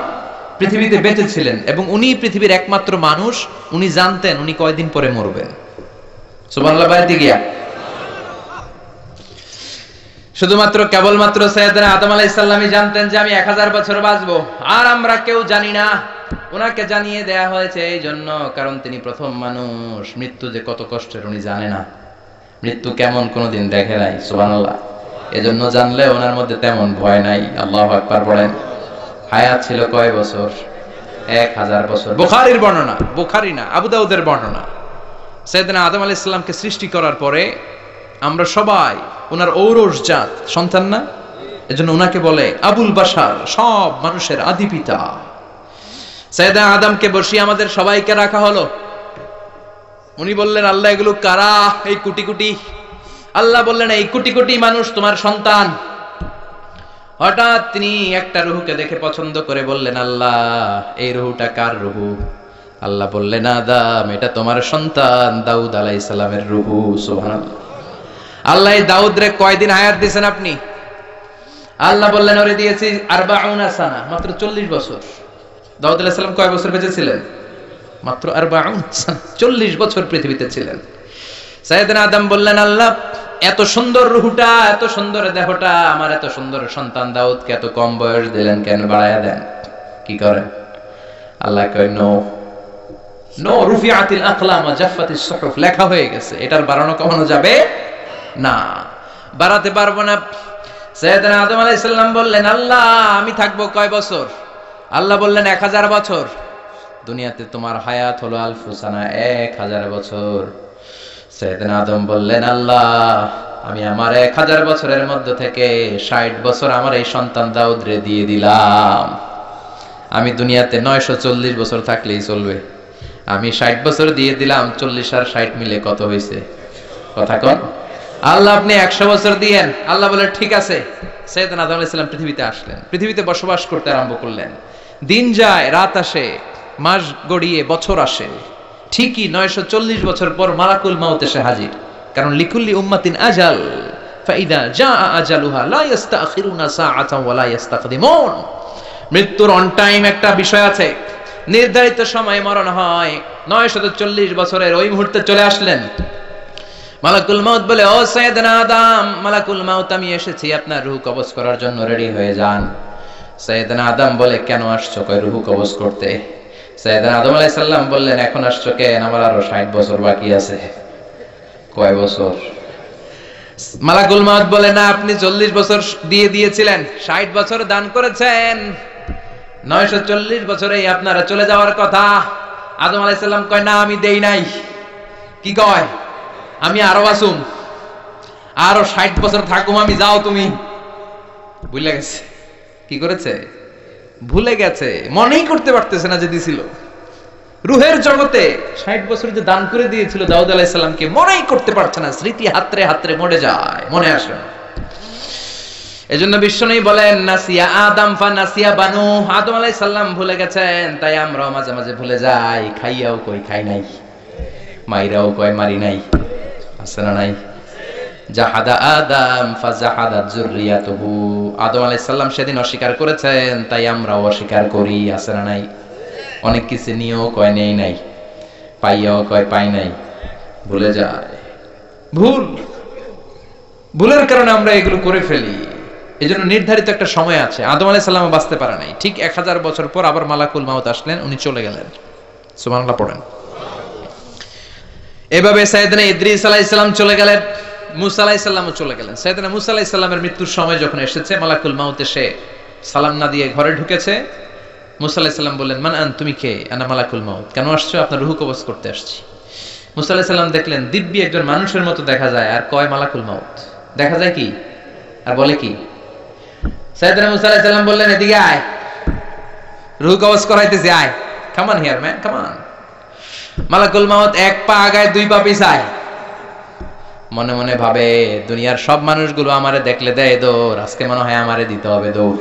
পৃথিবীতে বেঁচে ছিলেন, এবং উনি পৃথিবীর একমাত্র মানুষ, উনি জানতেন উনি কয়দিন পরে মরবেন। সুবহানাল্লাহ। বাইরে গিয়া শুধুমাত্র কেবলমাত্র সাইয়েদনা আদম আলাইহিস সালামই জানতেন যে আমি 1000 বছর বাঁচবো, আর আমরা কেউ জানি না। ওনাকে জানিয়ে দেয়া হয়েছে এই জন্য, কারণ তিনি প্রথম মানুষ। মৃত্যু যে কত কষ্টের উনি জানে না, মৃত্যু কেমন কোনোদিন দেখে নাই। সুবহানাল্লাহ। এজন্য জানলে ওনার মধ্যে তেমন ভয় নাই। আল্লাহু আকবার বলেন। হায়াত ছিল কয় বছর? 1000 বছর। বুখারীর বর্ণনা, বুখারী না, আবু দাউদের বর্ণনা। সাইয়েদনা আদম আলাইহিস সালামকে সৃষ্টি করার পরে আমরা সবাই ওনার ঔরস জাত সন্তান না, এজন্য ওনাকে বলে আবুল বাশার, সব মানুষের আদি পিতা। সাইয়েদনা আদমকে বসিয়ে আমাদের সবাইকে রাখা হলো। উনি বললেন আল্লাহ এগুলো কারা? এই কোটি কোটি। আল্লাহ বললেন এই কোটি কোটি মানুষ তোমার সন্তান। হঠাৎ তিনি একটা রূহকে দেখে পছন্দ করে বললেন আল্লাহ এই রূহটা কার রূহ? আল্লাহ বললেন আদম এটা তোমার সন্তান দাউদ আলাইহিস সালামের রূহ। সুবহানাল্লাহ। আল্লাহ এই দাউদ রে কয়দিন হায়াত দিয়েছেন আপনি? আল্লাহ বললেন ওরে দিয়েছি 40 সানা, মাত্র 40 বছর। দাউদ আলাইহিস সালাম কয় বছর বেঁচে ছিলেন? মাত্র 40 সানা, 40 বছর পৃথিবীতে ছিলেন। সাইয়েদনা আদম বললেন আল্লাহ এত সুন্দর রূহটা, এত সুন্দর দেহটা, আমার এত সুন্দর সন্তান দাউদকে এত কম বয়স দিলেন কেন? বাড়ায়া দেন। কি করেন? আল্লাহ কয় নো নো, রুফিআতিল আকলাম ওয়া জাফফাতিস সুহুফ, লেখা হয়ে গেছে, এটার বাড়ানো কমানো যাবে না, বাড়াতে পারবো না। সাইয়েদনা আদম আলাইহিস সালাম বললেন আল্লাহ আমি থাকবো কয় বছর? আল্লাহ বললেন 1000 বছর। দুনিয়াতে তোমার হায়াত হলো আলফুসানা, 1000 বছর। সাইয়েদনা আদম বললেন আল্লাহ আমি আমার 1000 বছরের মধ্যে থেকে 60 বছর আমার এই সন্তান দাউদ রে দিয়ে দিলাম। আমি দুনিয়াতে 940 বছর থাকলেই চলবে, আমি 60 বছর দিয়ে দিলাম। 40 আর 60 মিলে কত হয়েছে? কথা কন। আল্লাহ আপনি 100 বছর দিয়েন। আল্লাহ বলে ঠিক আছে। সাইয়েদনা আদম আলাইহিস সালাম পৃথিবীতে আসলেন, পৃথিবীতে বসবাস করতে আরম্ভ করলেন। দিন যায়, রাত আসে, মাস গড়িয়ে বছর আসে। ঠিকই 940 বছর পর মালাকুল মাউত এসে হাজির, কারণ লিকুল্লি উম্মাতিন আজাল ফাইদা জাআ আজালুহা লা ইস্তাখিরুনা সাআতান ওয়া লা ইস্তাকদিমুন। মৃত্যুর অন টাইম একটা বিষয় আছে, নির্ধারিত সময়ে মরণ হয়। 940 বছরের ওই মুহূর্তে চলে আসলেন। মালাকুল মাউত বলে ও সাইয়েদনা আদম, মালাকুল মাউত আমি এসেছি, আপনার রূহ কবজ করার জন্য রেডি হয়ে যান। সাইয়েদনা আদম বলে কেন আসছো? কয় রূহ কবজ করতে। সাইয়েদনা আদম আলাইহিস সালাম বললেন এখন আসছো কেন? আমার আরো 60 বছর বাকি আছে। কয় বছর? মালাকুল মাউত বলে না আপনি 40 বছর দিয়ে দিয়েছিলেন, 60 বছর দান করেছেন, 940 বছরেই আপনারা চলে যাওয়ার কথা। আদম আলাইহিস সালাম কয় না আমি দেই নাই। কি কয়? আমি আরো আসুম, আরো 60 বছর থাকুম আমি, যাও তুমি। ভুলে গেছে। কি করেছে? ভুলে গেছে, মনেই করতে পারতেছে না যে দিছিল। রুহের জগতে 60 বছর যে দান করে দিয়েছিল দাউদ আলাইহিস সালামকে মনেই করতে পারছে না, স্মৃতি হাতরে হাতরে মরে যায়, মনে আসে না। এজন্য বিশ্বনবী বলেন নাসিয়া আদম ফানাসিয়া বানু, আদম আলাইহিস সালাম ভুলে গেছেন, তাই আমরাও মাঝে মাঝে ভুলে যাই। খাইয়াও কই খাই নাই, মাইরাও কই মারি নাই, আছে না নাই? জাহাদা আদম ফাজাহাদাত যুররিয়াতুহু, আদম আলাইহিস সালাম সেদিন অস্বীকার করেছেন, তাই আমরাও অস্বীকার করি, আছে না নাই? অনেক কিছু নিয়েও কয় নেই নাই, পাইয়াও কয় পাই নাই, ভুলে যায়। ভুলের কারণে আমরা এগুলো করে ফেলি। এজন্য নির্ধারিত একটা সময় আছে। আদম আলাইহিস সালাম বাঁচতে পারে নাই, ঠিক 1000 বছর পর আবার মালাকুল মাউত আসলেন, উনি চলে গেলেন। সুবহানাল্লাহ পড়েন। এভাবে সাইয়েদনা ইদ্রিস আলাইহিস সালাম চলে গেলেন, মুসা আলাইহিস সালামও চলে গেলেন। সাইয়েদনা মুসা আলাইহিস সালামের মৃত্যুর সময় যখন এসেছে, মালাকুল মাউত এসে সালাম না দিয়ে ঘরে ঢুকেছে। মুসা আলাইহিস সালাম বললেন, মান আন, তুমি কে? আনা মালাকুল মাউত। কেন আসছো? আপনার রূহ কবজ করতে আসছি। মুসা আলাইহিস সালাম দেখলেন দিব্যি একজন মানুষের মতো দেখা যায়, আর কয় মালাকুল মাউত। দেখা যায় কি আর বলে কি? সাইয়েদনা মুসা আলাইহিস সালাম বললেন, এদিকে আয়, রূহ কবজ করাইতেছি, আয়, come on here man, come on. মালাকুল মাউত এক পা আগায়, দুই পা পিছায়। মনে মনে ভাবে, দুনিয়ার সব মানুষগুলো আমারে দেখলে দেয় দৌড়, আজকে মনে হয় আমারে দিতে হবে দৌড়।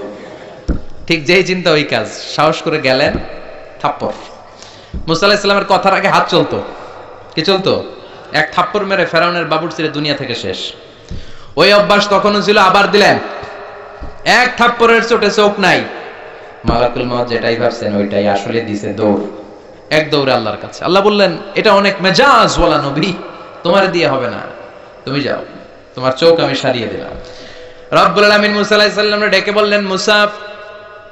ঠিক যেই চিন্তা ওই কাজ। সাহস করে গেলেন, থাপ্পড়। মুসা আলাইহিস সালামের কথার আগে হাত চলতো। কি চলতো? এক থাপ্পড় মেরে ফেরাউনের বাবুরচিরে দুনিয়া থেকে শেষ। ওই অভ্যাস তখনও ছিল, আবার দিলেন। এক থাপ্পড়ের চোটে চোখ নাই। মালাকুল মাউত যেটাই ভাবছেন ওইটাই আসলে দিছে দৌড়। এক দৌড়ে আল্লাহর কাছে। আল্লাহ বললেন, এটা অনেক মেজাজ ওয়ালা নবী, তোমার দিয়ে হবে না, তুমি যাও, তোমার চোখ আমি সারিয়ে দিলাম। রব্বুল আলামিন মুসা আলাইহিস সালামকে ডেকে বললেন, মুসা,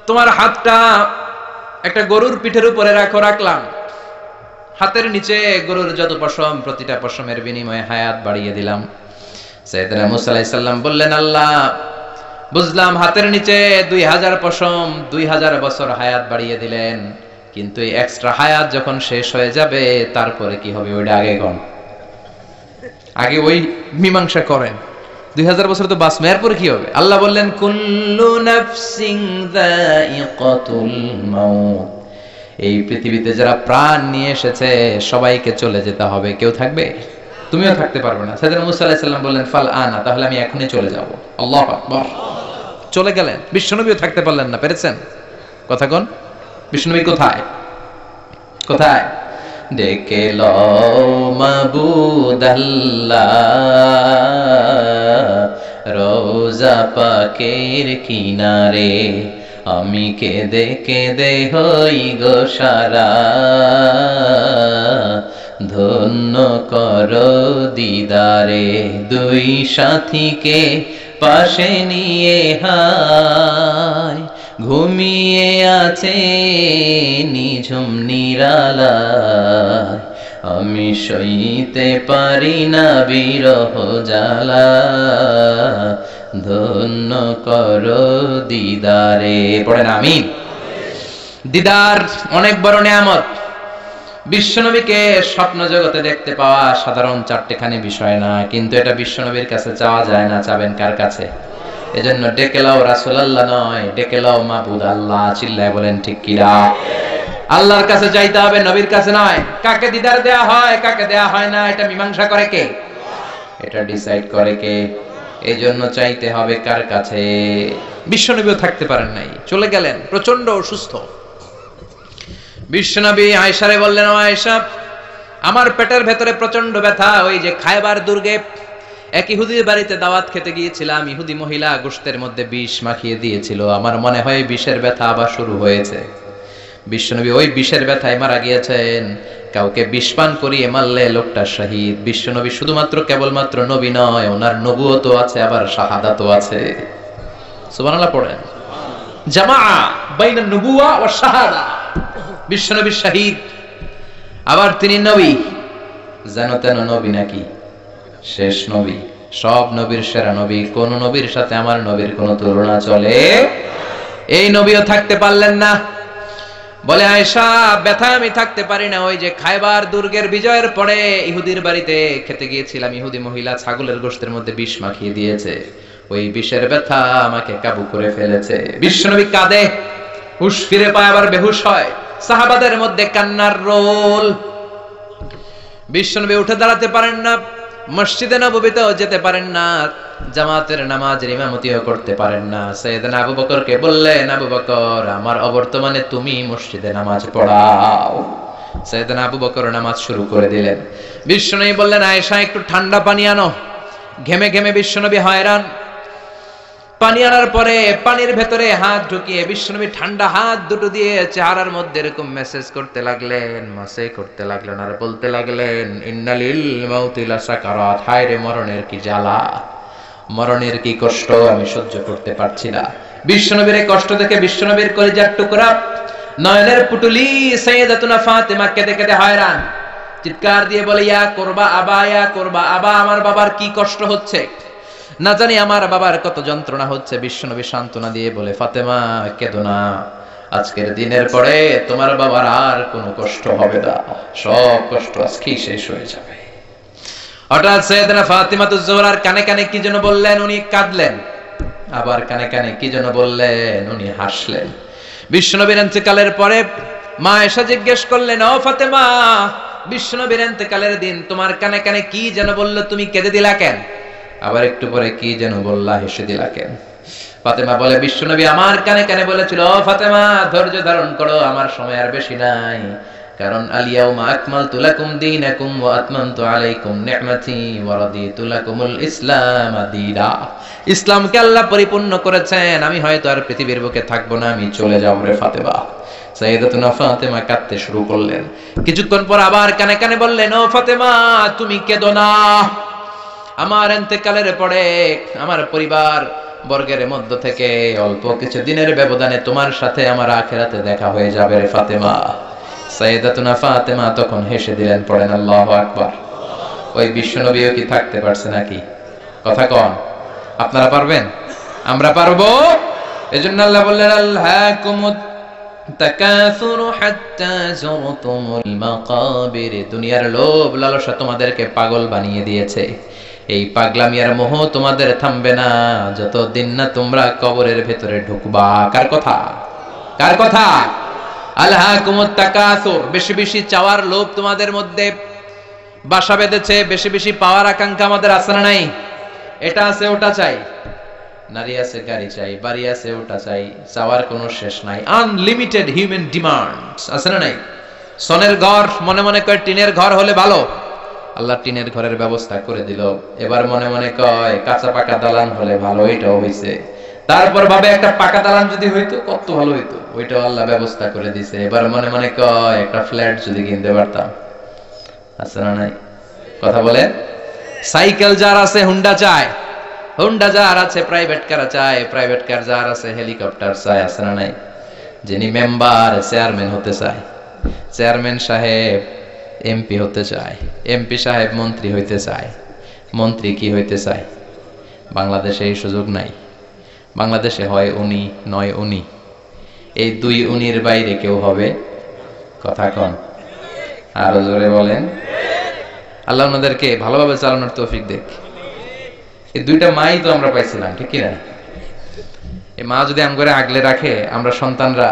তোমার হাতটা একটা গরুর পিঠের উপরে রাখো। রাখলাম। হাতের নিচে গরুর যত পশম, প্রতিটা পশমের বিনিময়ে হায়াত বাড়িয়ে দিলাম। সাইয়েদনা মুসা আলাইহিস সালাম বললেন, আল্লাহ, বুঝলাম হাতের নিচে 2000 পশম, 2000 বছর হায়াত বাড়িয়ে দিলেন, কিন্তু এই এক্সট্রা হায়াত যখন শেষ হয়ে যাবে তারপরে কি হবে ওইটা আগে কোন, আগে ওই মীমাংসা করেন। 2000 বছর তো বাঁচবে, এরপরে কি হবে? আল্লাহ বললেন, কুল্লু নাফসিন যায়িকাতুল মাউত, এই পৃথিবীতে যারা প্রাণ নিয়ে এসেছে সবাইকে চলে যেতে হবে, কেউ থাকবে? তুমিও থাকতে পারবে না। সাইয়েদনা মুসা আলাইহিস সালাম বললেন, ফাল আনা, তাহলে আমি এখনই চলে যাব। আল্লাহু আকবার। চলে গেলেন। বিশ্বনবীও থাকতে পারলেন না, পেরেছেন? কথা কোন? বিশ্বনবী কোথায়? কোথায়? ডেকে লও মাবুদ আল্লাহ, রওজা পাকের কিনারে, আমি কেঁদে কেঁদে হই গো সারা, ধন্য করো দিদারে। দুই সাথীকে পাশে নিয়ে হায়, ঘুমিয়ে আছে নিঝুম নিরালায়, আমি সইতে পারি না বিরহ জ্বালা, ধন্য করো দিদারে। পড়েন আমিন। দিদার অনেক বড় নিয়ামত। বিশ্বনবীকে স্বপ্ন জগতে দেখতে পাওয়া সাধারণ চারটেখানি বিষয় না, কিন্তু এটা বিশ্বনবীর কাছে চাওয়া যায় না। চাবেন কার কাছে? এজন্য ডেকে লাও রাসূলুল্লাহ নয়, ডেকে লাও মাবুদ আল্লাহ। চিল্লায় বলেন ঠিক কিনা? আল্লাহর কাছে যাইতে হবে, নবীর কাছে নয়। কাকে দিদার দেয়া হয়, কাকে দেয়া হয় না, এটা মীমাংসা করে কে? এটা ডিসাইড করে কে? এই জন্য চাইতে হবে কার কাছে? বিশ্বনবীও থাকতে পারেন নাই, চলে গেলেন, প্রচন্ড অসুস্থ। বিশ্বনবী আয়েশারে বললেন, ও আয়েশা, আমার পেটের ভেতরে প্রচন্ড ব্যথা। ওই যে খায়বার দুর্গে এক ইহুদির বাড়িতে দাওয়াত খেতে গিয়েছিলাম, ইহুদি মহিলা গোশতের মধ্যে বিষ মাখিয়ে দিয়েছিল, আমার মনে হয় বিষের ব্যথা আবার শুরু হয়েছে। বিশ্বনবী ওই বিষের ব্যথায় মারা গিয়েছেন। কাউকে বিষ পান করিয়ে মারলে লোকটা শহীদ। বিশ্বনবী শুধুমাত্র কেবলমাত্র নবী নয়, ওনার নবুয়তও আছে, আবার শাহাদাতও আছে। সুবহানাল্লাহ পড়েন। জামাআ বাইনান নবুওয়া ওয়া শাহাদা। বিশ্বনবী শহীদ, আবার তিনি নবী। জানো তেন নবী নাকি? শেষ নবী, সব নবীর সেরা নবী। কোন নবীর সাথে আমার নবীর কোন তুলনা চলে? এই নবীও থাকতে পারলেন না। বলে, আয়েশা, ব্যথা আমি থাকতে পারি না। ওই যে খায়বার দুর্গের বিজয়ের পরে ইহুদির বাড়িতে খেতে গিয়েছিলাম, ইহুদি মহিলা ছাগলের গোশতের মধ্যে বিষ মাখিয়ে দিয়েছে, ওই বিষের ব্যথা আমাকে কাবু করে ফেলেছে। বিশ্বনবী কাঁদে, হুশ ফিরে পায়, আবার বেহুশ হয়। সাহাবাদের মধ্যে কান্নার রোল। বিশ্বনবী উঠে দাঁড়াতে পারেন না, মসজিদে নববীতেও যেতে পারেন না, জামাতের নামাজের ইমামতিও করতে পারেন না। সাইয়েদনা আবু বকরকে বললেন, আবু বকর, আমার অবর্তমানে তুমি মসজিদে নামাজ পড়াও। সাইয়েদনা আবু বকর নামাজ শুরু করে দিলেন। বিশ্বনবী বললেন, আয়েশা একটু ঠান্ডা পানি আনো। ঘেমে ঘেমে বিশ্বনবী হয়রান। পানি আনার পরে পানির ভেতরে হাত ঢুকিয়ে বিশ্বনবী ঠান্ডা হাত দুটো দিয়ে চেহারার মধ্যে এরকম মেসেজ করতে লাগলেন, মাসে করতে লাগলেন, আর বলতে লাগলেন, ইন্নালিল মাউতি লাসাকারাত, হায় রে মরণের কি জ্বালা, মরণের কি কষ্ট আমি সহ্য করতে পারছি না। বিশ্বনবীর এই কষ্ট দেখে বিশ্বনবীর কলিজার টুকরা নয়নের পুটুলি সাইয়েদাতুনা ফাতেমা কেঁদে কেঁদে হয়রান, চিৎকার দিয়ে বলে, ইয়া করবা আবা, ইয়া করবা আবা, আমার বাবার কি কষ্ট হচ্ছে, না জানি আমার বাবার কত যন্ত্রণা হচ্ছে। বিশ্বনবী সান্ত্বনা দিয়ে বলে, ফাতেমা কেঁদো না, আজকের দিনের পরে তোমার বাবার আর কোনো কষ্ট হবে না, সব কষ্ট আজকেই শেষ হয়ে যাবে। হঠাৎ সাইয়েদনা ফাতিমাতুজ জোহরার কানে কানে কি যেন বললেন, উনি কাঁদলেন। আবার কানে কানে কি যেন বললেন, উনি হাসলেন। বিশ্বনবীর ইন্তেকালের পরে মা আয়েশা জিজ্ঞেস করলেন, ও ফাতেমা, বিশ্বনবীর ইন্তেকালের দিন তোমার কানে কানে কি যেন বললো, তুমি কেঁদে দিলা কেন? আবার একটু পরে কি যেন বললা, হেসে দিলা কেন? ফাতেমা বলে, বিশ্বনবী আমার কানে কানে বলেছিল, ও ফাতেমা, ধৈর্য ধারণ করো, আমার সময় আর বেশি নাই, কারণ আলিয়াউমা আকমালতু লাকুম দীনাকুম ওয়া আতমামতু আলাইকুম নি'মাতি ওয়া রাদিতু লাকুমুল ইসলাম দীনা। ইসলামকে আল্লাহ পরিপূর্ণ করেছেন, আমি হয়তো আর পৃথিবীর বুকে থাকবো না, আমি চলে যাব রে ফাতেমা। সাইয়েদাতুনা ফাতেমা কাঁদতে শুরু করলেন। কিছুক্ষণ পর আবার কানে কানে বললেন, ও ফাতেমা, তুমি কেঁদো না, আমার ইন্তেকালের পরে আমার পরিবার বর্গের মধ্য থেকে অল্প কিছু দিনের ব্যবধানে তোমার সাথে আমার আখিরাতে দেখা হয়ে যাবে রে ফাতেমা। সাইয়েদাতুনা ফাতেমা তখন হেসে দিলেন, পড়েন আল্লাহু আকবার। ওই বিশ্বনবীও কি থাকতে পারছে নাকি? কথা কন, আপনারা পারবেন? আমরা পারবো? এজন্য আল্লাহ বললেন, আল্লাহকুমুত তাকাসুরু হাত্তা যুরতুমুল মাকাবির, দুনিয়ার লোভ লালসা তোমাদেরকে পাগল বানিয়ে দিয়েছে। এই পাগলামি আর মোহ তোমাদের থামবে না যতদিন না তোমরা কবরের ভেতরে ঢুকবা। কার কথা? কার কথা? আলহাকুমুত তাকাসুর, বেশি বেশি চাওয়ার লোভ তোমাদের মধ্যে বাসা বেঁধেছে। বেশি বেশি পাওয়ার আকাঙ্ক্ষা আমাদের আছে না নাই? এটা আছে ওটা চাই, নারী আছে গাড়ি চাই, বাড়ি আছে ওটা চাই, চাওয়ার কোনো শেষ নাই। আনলিমিটেড হিউম্যান ডিমান্ডস আছে না নাই? সোনের ঘর মনে মনে কয় টিনের ঘর হলে ভালো, আল্লাহ টিনের ঘরের ব্যবস্থা করে দিল। এবার মনে মনে কয় কাঁচা পাকা দালান হলে ভালো, এটাও হইছে। তারপর ভাবে একটা পাকা দালান যদি হইতো কত ভালো হইতো, ওইটাও আল্লাহ ব্যবস্থা করে দিছে। এবার মনে মনে কয় একটা ফ্ল্যাট যদি কিনতে পারতাম, আছে না নাই? কথা বলে। সাইকেল যার আছে হুন্ডা চায়, হুন্ডা যার আছে প্রাইভেট কার চায়, প্রাইভেট কার যার আছে হেলিকপ্টার চায়, আছে না নাই? যিনি মেম্বার চেয়ারম্যান হতে চায়, চেয়ারম্যান সাহেব এমপি হতে চায়, এমপি সাহেব মন্ত্রী হইতে চায়, মন্ত্রী কি হইতে চায়? বাংলাদেশে এই সুযোগ নাই। বাংলাদেশে হয় উনি নয় উনি, এই দুই উনির বাইরে কেউ হবে? কথা কন, আরো জোরে বলেন। আল্লাহ ওনাদেরকে ভালোভাবে চালানোর তৌফিক দেখ। এই দুইটা মাই তো আমরা পাইছিলাম, ঠিক কিনা? এই মা যদি আমগরে আগলে রাখে, আমরা সন্তানরা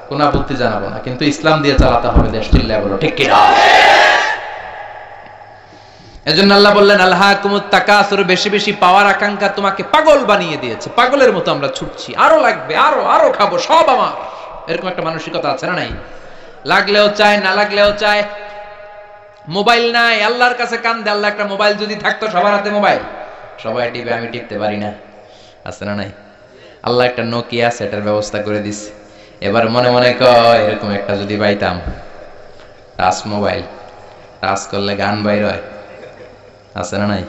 কোন আপত্তি জানাবো না, কিন্তু ইসলাম দিয়ে চালাতে হবে দেশ। চিল্লায় বলো ঠিক কিনা? এজন্য আল্লাহ বললেন, আলহাকুমুত তাকাসুর, বেশি বেশি পাওয়ার আকাঙ্ক্ষা তোমাকে পাগল বানিয়ে দিয়েছে। পাগলের মতো আমরা ছুটছি, আরো লাগবে, আরো আরো খাবো, সব আমার, এরকম একটা মানসিকতা আছে না নাই? লাগলেও চায়, না লাগলেও চায়। মোবাইল নাই, আল্লাহর কাছে কান্দে, আল্লাহ একটা মোবাইল যদি থাকতো, সবার হাতে মোবাইল, সবাই টিপে, আমি টিপতে পারি না, আছে না নাই? আল্লাহ একটা নোকিয়া সেটার ব্যবস্থা করে দিছে। এবার মনে মনে কয় এরকম একটা যদি পাইতাম, টাচ মোবাইল, টাচ করলে গান বাইর হয়, আছে না নাই?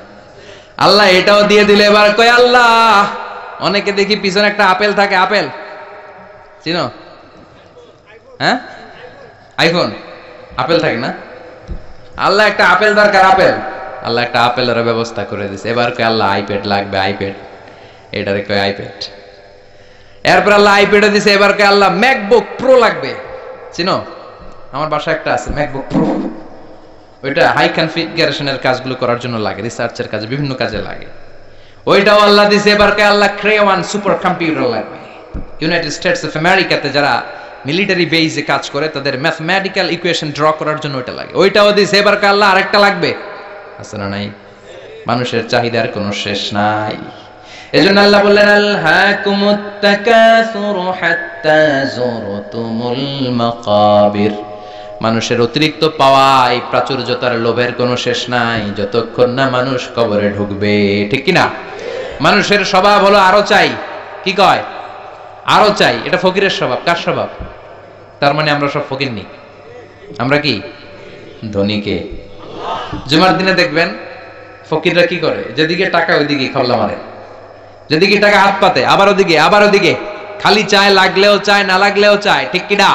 আল্লাহ এটাও দিয়ে দিলে। এবার কয় আল্লাহ, অনেকে দেখি পিছনে একটা আপেল থাকে, আপেল চিনো? হ্যাঁ, আইফোন আপেল থাকে না? আল্লাহ একটা আপেল দরকার, আপেল, আল্লাহ একটা আপেলের ব্যবস্থা করে দিছে। এবার কয় আল্লাহ আইপ্যাড লাগবে, আইপ্যাড, এটারে কয় আইপ্যাড। এরপর আল্লাহ আইপ্যাডে দিছে। এবার কয় আল্লাহ ম্যাকবুক প্রো লাগবে, চিনো? আমার বাসায় একটা আছে ম্যাকবুক প্রো, ওইটা হাই কনফিগারেশনের কাজগুলো করার জন্য লাগে, রিসার্চের কাজে, বিভিন্ন কাজে লাগে, ওইটাও আল্লাহ দিছে। এবার কয় আল্লাহ ক্রেওয়ান সুপার কম্পিউটার লাগবে। ইউনাইটেড স্টেটস অফ আমেরিকাতে যারা মিলিটারি বেইজে কাজ করে, তাদের ম্যাথমেটিক্যাল ইকুয়েশন ড্র করার জন্য ওইটা লাগে। ওইটাও দিছে, এবার আল্লাহ আরেকটা লাগবে, আছে না নাই? মানুষের চাহিদার কোনো শেষ নাই। এজন্য আল্লাহ বললেন আলহাকুমুত তাকাসুরু হাত্তা যুরতুমুল মাকাবির। মানুষের অতিরিক্ত পাওয়া, এই প্রাচুর্যতার লোভের কোনো শেষ নাই যতক্ষণ না মানুষ কবরে ঢুকবে, ঠিক কি না? মানুষের স্বভাব হলো আরো চাই, কি কয়? আরো চাই। এটা ফকিরের স্বভাব। কার স্বভাব? তার মানে আমরা সব ফকির নি, আমরা কি ধনীকে? জুমার দিনে দেখবেন ফকিররা কি করে, যেদিকে টাকা ওইদিকে খাল্লা মারে, যেদিকে টাকা হাত পাতে আবার ওদিকে, আবার ওদিকে, খালি চায়, লাগলেও চায়, না লাগলেও চায়, ঠিক কি না?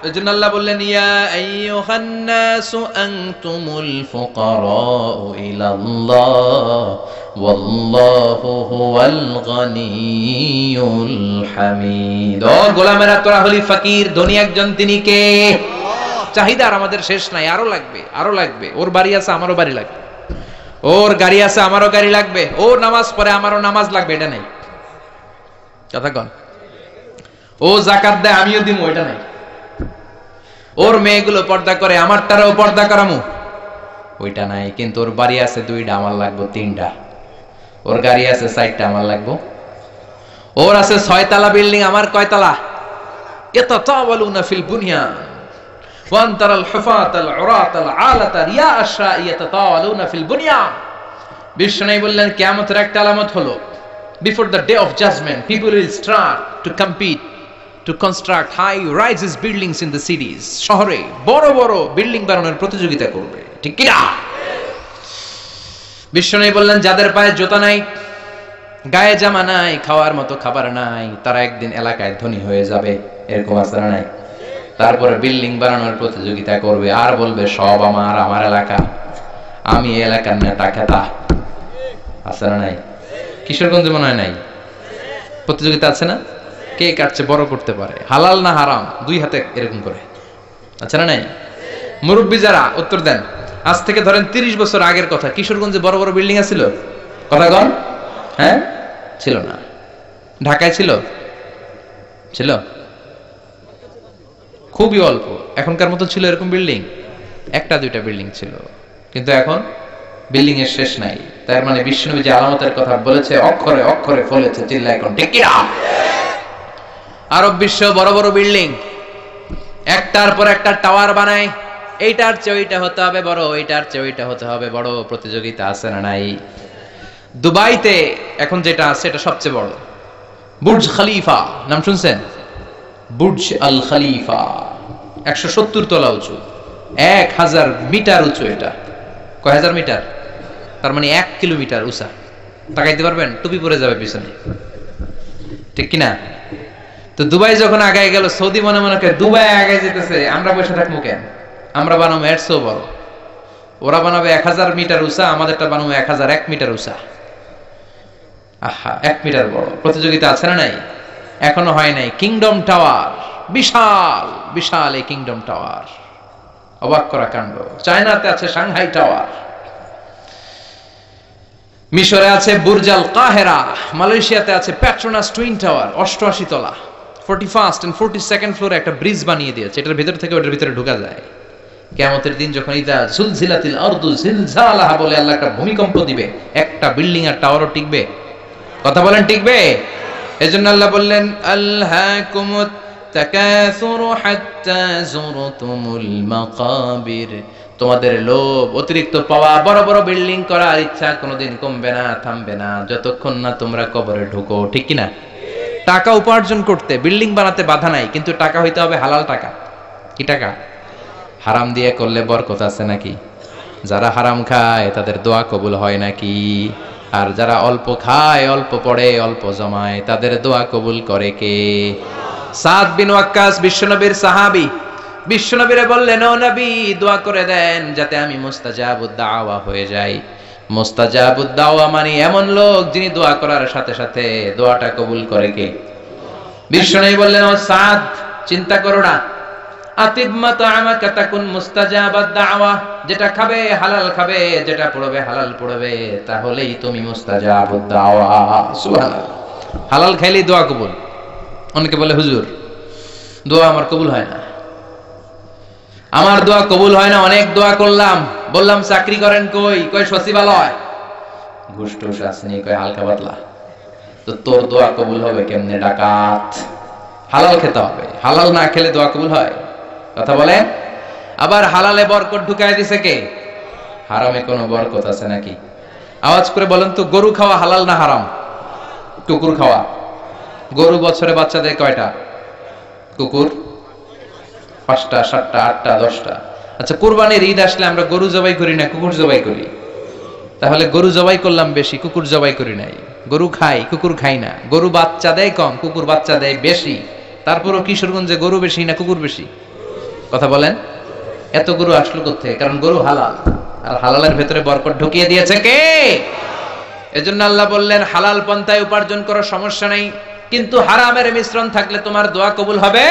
এজন্য আল্লাহ বললেন ইয়া আইয়ুহান নাসু আনতুমুল ফুকারাউ ইলাল্লাহ ওয়াল্লাহু হুয়াল গনিয়ুল হামিদ। ও গোলামেরা, তোরা হলি ফকির, ধনী একজন তিনি কে? চাহিদা আর আমাদের শেষ নাই, আরো লাগবে, আরো লাগবে। ওর বাড়ি আছে, আমারও বাড়ি লাগবে, ওর গাড়ি আছে, আমারও গাড়ি লাগবে, ও নামাজ পড়ে, আমারও নামাজ লাগবে, এটা নাই। কথা কন। ও যাকাত দেয়, আমিও দিমু, এটা নাই। ওর মেয়েগুলো পর্দা করে, আমার তারাও পর্দা করামু, ওইটা নাই। কিন্তু ওর বাড়ি আছে 2টা, আমার লাগবো 3টা। ওর গাড়ি আছে 4টা, আমার লাগবো। ওর আছে 6 তলা বিল্ডিং, আমার কয় তলা? ইয়াতাতাওয়ালুনা ফিল বুনিয়ান ওয়ান তারাল হুফাতাল উরাতাল আলাতা রিয়া আশা ইয়াতাতাওয়ালুনা ফিল বুনিয়ান। বিষ্ণু বললেন কিয়ামতের একটা আলামত হলো, before the day of judgment people will start to compete to construct high rises buildings in the cities. শহরে বড় বড় বিল্ডিং বানানোর প্রতিযোগিতা করবে, ঠিক কি না? বিষ্ণু বললেন যাদের পায়ে জুতা নাই, গায়ে জামা নাই, খাওয়ার মতো খাবার নাই, তারা একদিন এলাকায় ধনী হয়ে যাবে, এরকম আছে না নাই? তারপরে বিল্ডিং বানানোর প্রতিযোগিতা করবে আর বলবে সব আমার, আমার এলাকা, আমি এই এলাকার নেতা খেতা, আছে না নাই? কিশোরগঞ্জে মনে হয় নাই? প্রতিযোগিতা আছে না? কে কাটছে বড় করতে পারে, হালাল না হারাম, 2 হাতে এরকম করে, আচ্ছা না নাই? মুরব্বী যারা উত্তর দেন। আজ থেকে ধরেন 30 বছর আগের কথা, কিশোরগঞ্জে বড় বড় বিল্ডিং আছিল? কথা কন। হ্যাঁ, ছিল না। ঢাকায় ছিল? ছিল খুবই অল্প। এখনকার মতো ছিল এরকম বিল্ডিং? 1টা 2টা বিল্ডিং ছিল, কিন্তু এখন বিল্ডিং এর শেষ নাই। তার মানে বিষ্ণু যে আলামতের কথা বলেছে অক্ষরে অক্ষরে ফলেছে, চিল্লায় কোন ঠিক কি না? আরব বিশ্ব বড় বড় বিল্ডিং, একটার পর একটা টাওয়ার বানায়, এইটার চেয়ে ওইটা হতে হবে বড়, ওইটার চেয়ে ওইটা হতে হবে বড়, প্রতিযোগিতা আছে না নাই? দুবাইতে এখন যেটা আছে এটা সবচেয়ে বড়, বুর্জ খলিফা, নাম শুনছেন? বুর্জ আল খলিফা 170 তলা উঁচু, 1000 মিটার উঁচু। এটা কয় হাজার মিটার? তার মানে 1 কিলোমিটার উঁচা। তাকাইতে পারবেন? টুপি পরে যাবে পিছনে, ঠিক কিনা? তো দুবাই যখন আগায় গেল, সৌদি মনে মনে করে দুবাই আগায় যেতেছে, আমরা বসে থাকবো কেন? আমরা বানাবো এর চেয়েও বড়। ওরা বানাবে 1000 মিটার উঁচা, আমাদেরটা বানাবো 1001 মিটার উঁচা। আহা, 1 মিটার বড়। প্রতিযোগিতা আছে না নাই? এখনো হয় নাই। কিংডম টাওয়ার, বিশাল বিশাল এই কিংডম টাওয়ার, অবাক করা কাণ্ড। চায়নাতে আছে সাংহাই টাওয়ার, মিশরে আছে বুর্জ আল কাহেরা, মালয়েশিয়াতে আছে পেট্রোনাস টুইন টাওয়ার 88 তলা, 41st and 42nd ফ্লোরে একটা ব্রিজ বানিয়ে দিয়েছে, এটার ভিতর থেকে ওটার ভিতরে ঢোকা যায়। কিয়ামতের দিন যখন ইদা জুলজিলাতিল আরদু জিলজালাহা বলে আল্লাহ একটা ভূমিকম্প দিবে, একটা বিল্ডিং আর টাওয়ারও টিকবে? কথা বলেন, টিকবে? এজন্য আল্লাহ বললেন আলহাকুমুত তাকাসুরু হাত্তা যুরতুমুল মাকাবির। তোমাদের লোভ, অতিরিক্ত পাওয়া, বড় বড় বিল্ডিং করার ইচ্ছা কোনোদিন কমবে না, থামবে না যতক্ষণ না তোমরা কবরে ঢুকো, ঠিক কি না? টাকা উপার্জন করতে, বিল্ডিং বানাতে বাধা নাই, কিন্তু টাকা হইতে হবে হালাল টাকা। কি টাকা? হারাম দিয়ে করলে বরকত আছে নাকি? যারা হারাম খায় তাদের দোয়া কবুল হয় নাকি? আর যারা অল্প খায়, অল্প পড়ে, অল্প জমায়, তাদের দোয়া কবুল করে কে? সাদ বিন ওয়াক্কাস বিশ্বনবীর সাহাবী, বিশ্বনবীরে বললেন ও নবী দোয়া করে দেন যাতে আমি মুস্তাজাবুদ দাওয়া হয়ে যাই। মুস্তাজাবুদ দাওয়া মানে এমন লোক যিনি দোয়া করার সাথে সাথে দোয়াটা কবুল করে কে? বিশ্বনবী বললেন ও সাদ, চিন্তা করো না, আতিব মাতাআমাকা তাকুন মুস্তাজাবাদ দাওয়া, যেটা খাবে হালাল খাবে, যেটা পড়বে হালাল পড়বে, তাহলেই তুমি মুস্তাজাবুদ দাওয়া। সুবহানাল্লাহ। হালাল খাইলেই দোয়া কবুল। অনেকে বলে হুজুর দোয়া আমার কবুল হয় না, আমার দোয়া কবুল হয় না। অনেক দোয়া করলাম, বললাম চাকরি করেন কই, কই সচিবালয়, ঘুষ টুস আসেনি, কই হালকা পাতলা। তো তোর দোয়া কবুল হবে কেমনে? ডাকাত। হালাল খেতে হবে, হালাল না খেলে দোয়া কবুল হয়? কথা বলেন। আবার হালালে বরকত ঢুকায় দিছে কে? হারামে কোনো বরকত আছে নাকি? আওয়াজ করে বলেন তো, গরু খাওয়া হালাল না হারাম? কুকুর খাওয়া। গরু বছরে বাচ্চা দেয় কয়টা? কুকুর 5টা, 7টা, 8টা, 10টা। আচ্ছা, কুরবানির ঈদ আসলে আমরা গরু জবাই করি না কুকুর জবাই করি? তাহলে গরু জবাই করলাম বেশি, কুকুর জবাই করি নাই। গরু খাই, কুকুর খাই না। গরু বাচ্চা দেয় কম, কুকুর বাচ্চা দেয় বেশি। তারপরও কিশোরগঞ্জে গরু বেশি না কুকুর বেশি? কথা বলেন। এত গরু আসলো কোথেকে? কারণ গরু হালাল, আর হালালের ভেতরে বরকত ঢুকিয়ে দিয়েছে কে? এজন্য আল্লাহ বললেন হালাল পন্থায় উপার্জন করার সমস্যা নাই, কিন্তু হারামের মিশ্রণ থাকলে তোমার দোয়া কবুল হবে।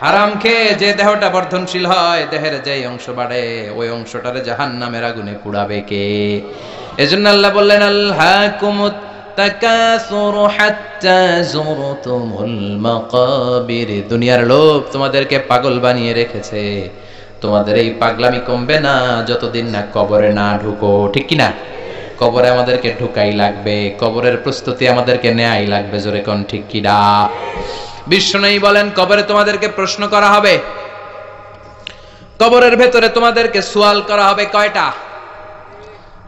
হারাম খেয়ে যে দেহটা বর্ধনশীল হয়, দেহের যে অংশ বাড়ে, ওই অংশটারে জাহান্নামের আগুনে পুড়াবে কে? এজন্য আল্লাহ বললেন আল্লাহকুমুত তাকাসুরু হাত্তা যুরতুমুল মাকাবির। দুনিয়ার লোভ তোমাদেরকে পাগল বানিয়ে রেখেছে। তোমাদের এই পাগলামি কমবে না যতদিন না কবরে না ঢুকো, ঠিক কি না? কবরে আমাদেরকে ঢুকাই লাগবে, কবরের প্রস্তুতি আমাদেরকে নেয়াই লাগবে। জোরে কোন ঠিক কি না? বিষ্ণু বলেন কবরে তোমাদেরকে প্রশ্ন করা হবে, কবরের ভেতরে তোমাদেরকে সুয়াল করা হবে। কয়টা?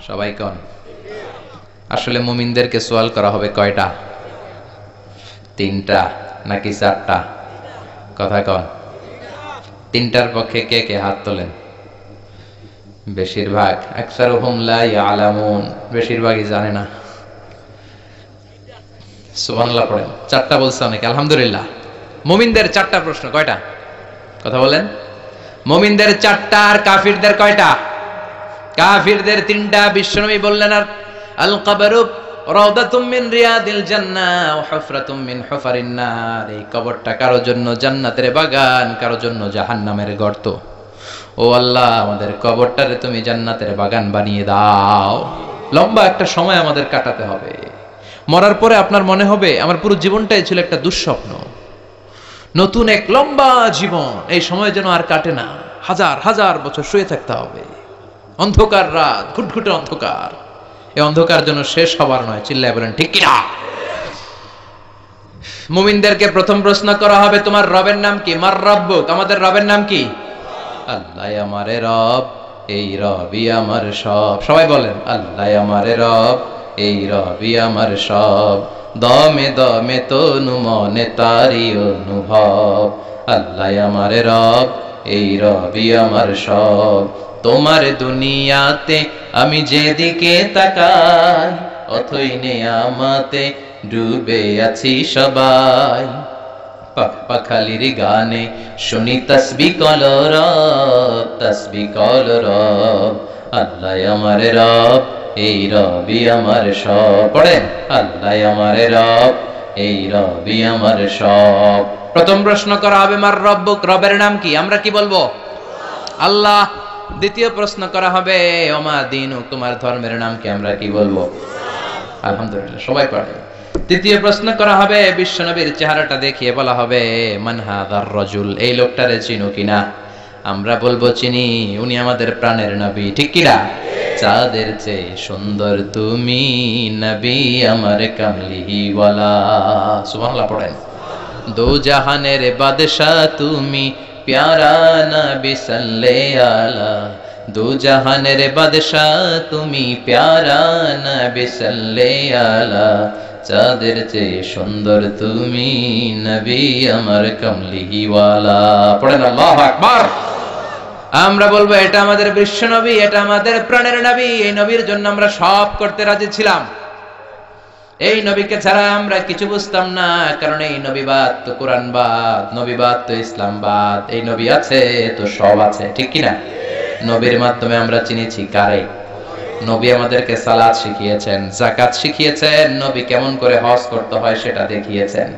সবাই কোন? আসলে মুমিনদেরকে সুয়াল করা হবে কয়টা? 3টা নাকি 4টা? কথা কোন? 3টার পক্ষে কে কে হাত তোলেন? বেশিরভাগ। আকসারুহুম লা ইয়ালামুন, বেশিরভাগই জানে না। সুবহানাল্লাহ পড়েন। 4টা বলছে অনেকে, আলহামদুলিল্লাহ। মুমিনদের 4টা প্রশ্ন। কয়টা? কথা বলেন। মুমিনদের 4টা, আর কাফিরদের কয়টা? কাফিরদের 3টা। বিশ্বনবী বললেন আর আল কবরু রাউদাতুম মিন রিয়াদিল জান্নাহ ওয়া হুফরাতুম মিন হুফারিন নার। এই কবরটা কারো জন্য জান্নাতের বাগান, কারো জন্য জাহান্নামের গর্ত। ও আল্লাহ, আমাদের কবরটারে তুমি জান্নাতের বাগান বানিয়ে দাও। লম্বা একটা সময় আমাদের কাটাতে হবে। মরার পরে আপনার মনে হবে আমার পুরো জীবনটাই ছিল একটা দুঃস্বপ্ন। নতুন এক লম্বা জীবন, এই সময় যেন আর কাটে না। হাজার হাজার বছর শুয়ে থাকতে হবে। অন্ধকার রাত, ঘুটঘুটে অন্ধকার। এই অন্ধকার যেন শেষ হবার নয়। চিল্লায় বলেন ঠিক কিনা? মুমিনদেরকে প্রথম প্রশ্ন করা হবে তোমার রবের নাম কি? মার রব্বুক, আমাদের রবের নাম কি? আল্লাহ আমারে রব, এই রবই আমার সব। সবাই বলেন আল্লাহ আমারে রব, এই রবি আমার সব। দমে দমে তনু মনে তারি অনুভব। আল্লাহ আমারে রব, এই রবি আমার সব। তোমার দুনিয়াতে আমি যেদিকে তাকাই, অথই নেয়ামতে ডুবে আছি সবাই। পাখালির গানে শুনি তসবিহ কলরব, তসবিহ কলরব। আল্লাহ আমার রব, এই রবি আমার সব। পড়েন আল্লাহ আমার রব, এই রবি আমার সব। প্রথম প্রশ্ন করা হবে মার রব্বুক, রবের নাম কি? আমরা কি বলবো? আল্লাহ। দ্বিতীয় প্রশ্ন করা হবে ওমা দীনুক, তোমার ধর্মের নাম কি? আমরা কি বলবো? আলহামদুলিল্লাহ, সবাই পড়ে। তৃতীয় প্রশ্ন করা হবে বিশ্বনবীর চেহারাটা দেখিয়ে বলা হবে মান হাযার রাজুল, এই লোকটারে চিনো কিনা? আমরা বলবো চিনি, উনি আমাদের প্রাণের নবী, ঠিক কিনা? চাঁদের চেয়ে সুন্দর তুমি নবী আমার কামলিওয়ালা। সুবহানাল্লাহ পড়েন। দো জাহানের বাদশা তুমি প্যারা নবী সাল্লাল্লাহু আলা। দো জাহানের বাদশা তুমি প্যারা নবী সাল্লাল্লাহু আলা। চাঁদের চেয়ে সুন্দর তুমি নবী আমার কামলিওয়ালা। পড়েন আল্লাহু আকবার। আমরা বলবো এটা আমাদের বিশ্ব নবী, এটা আমাদের প্রাণের নবী। এই নবীর জন্য আমরা সব করতে রাজি ছিলাম। এই নবীকে ছাড়া আমরা কিছু বুঝতাম না, কারণ এই নবীবাদ তো কোরআনবাদ, নবীবাদ তো ইসলামবাদ। এই নবী আছে তো সব আছে, ঠিক কিনা? নবীর মাধ্যমে আমরা চিনেছি কারে? নবী আমাদেরকে সালাত শিখিয়েছেন, যাকাত শিখিয়েছেন, নবী কেমন করে হজ করতে হয় সেটা দেখিয়েছেন,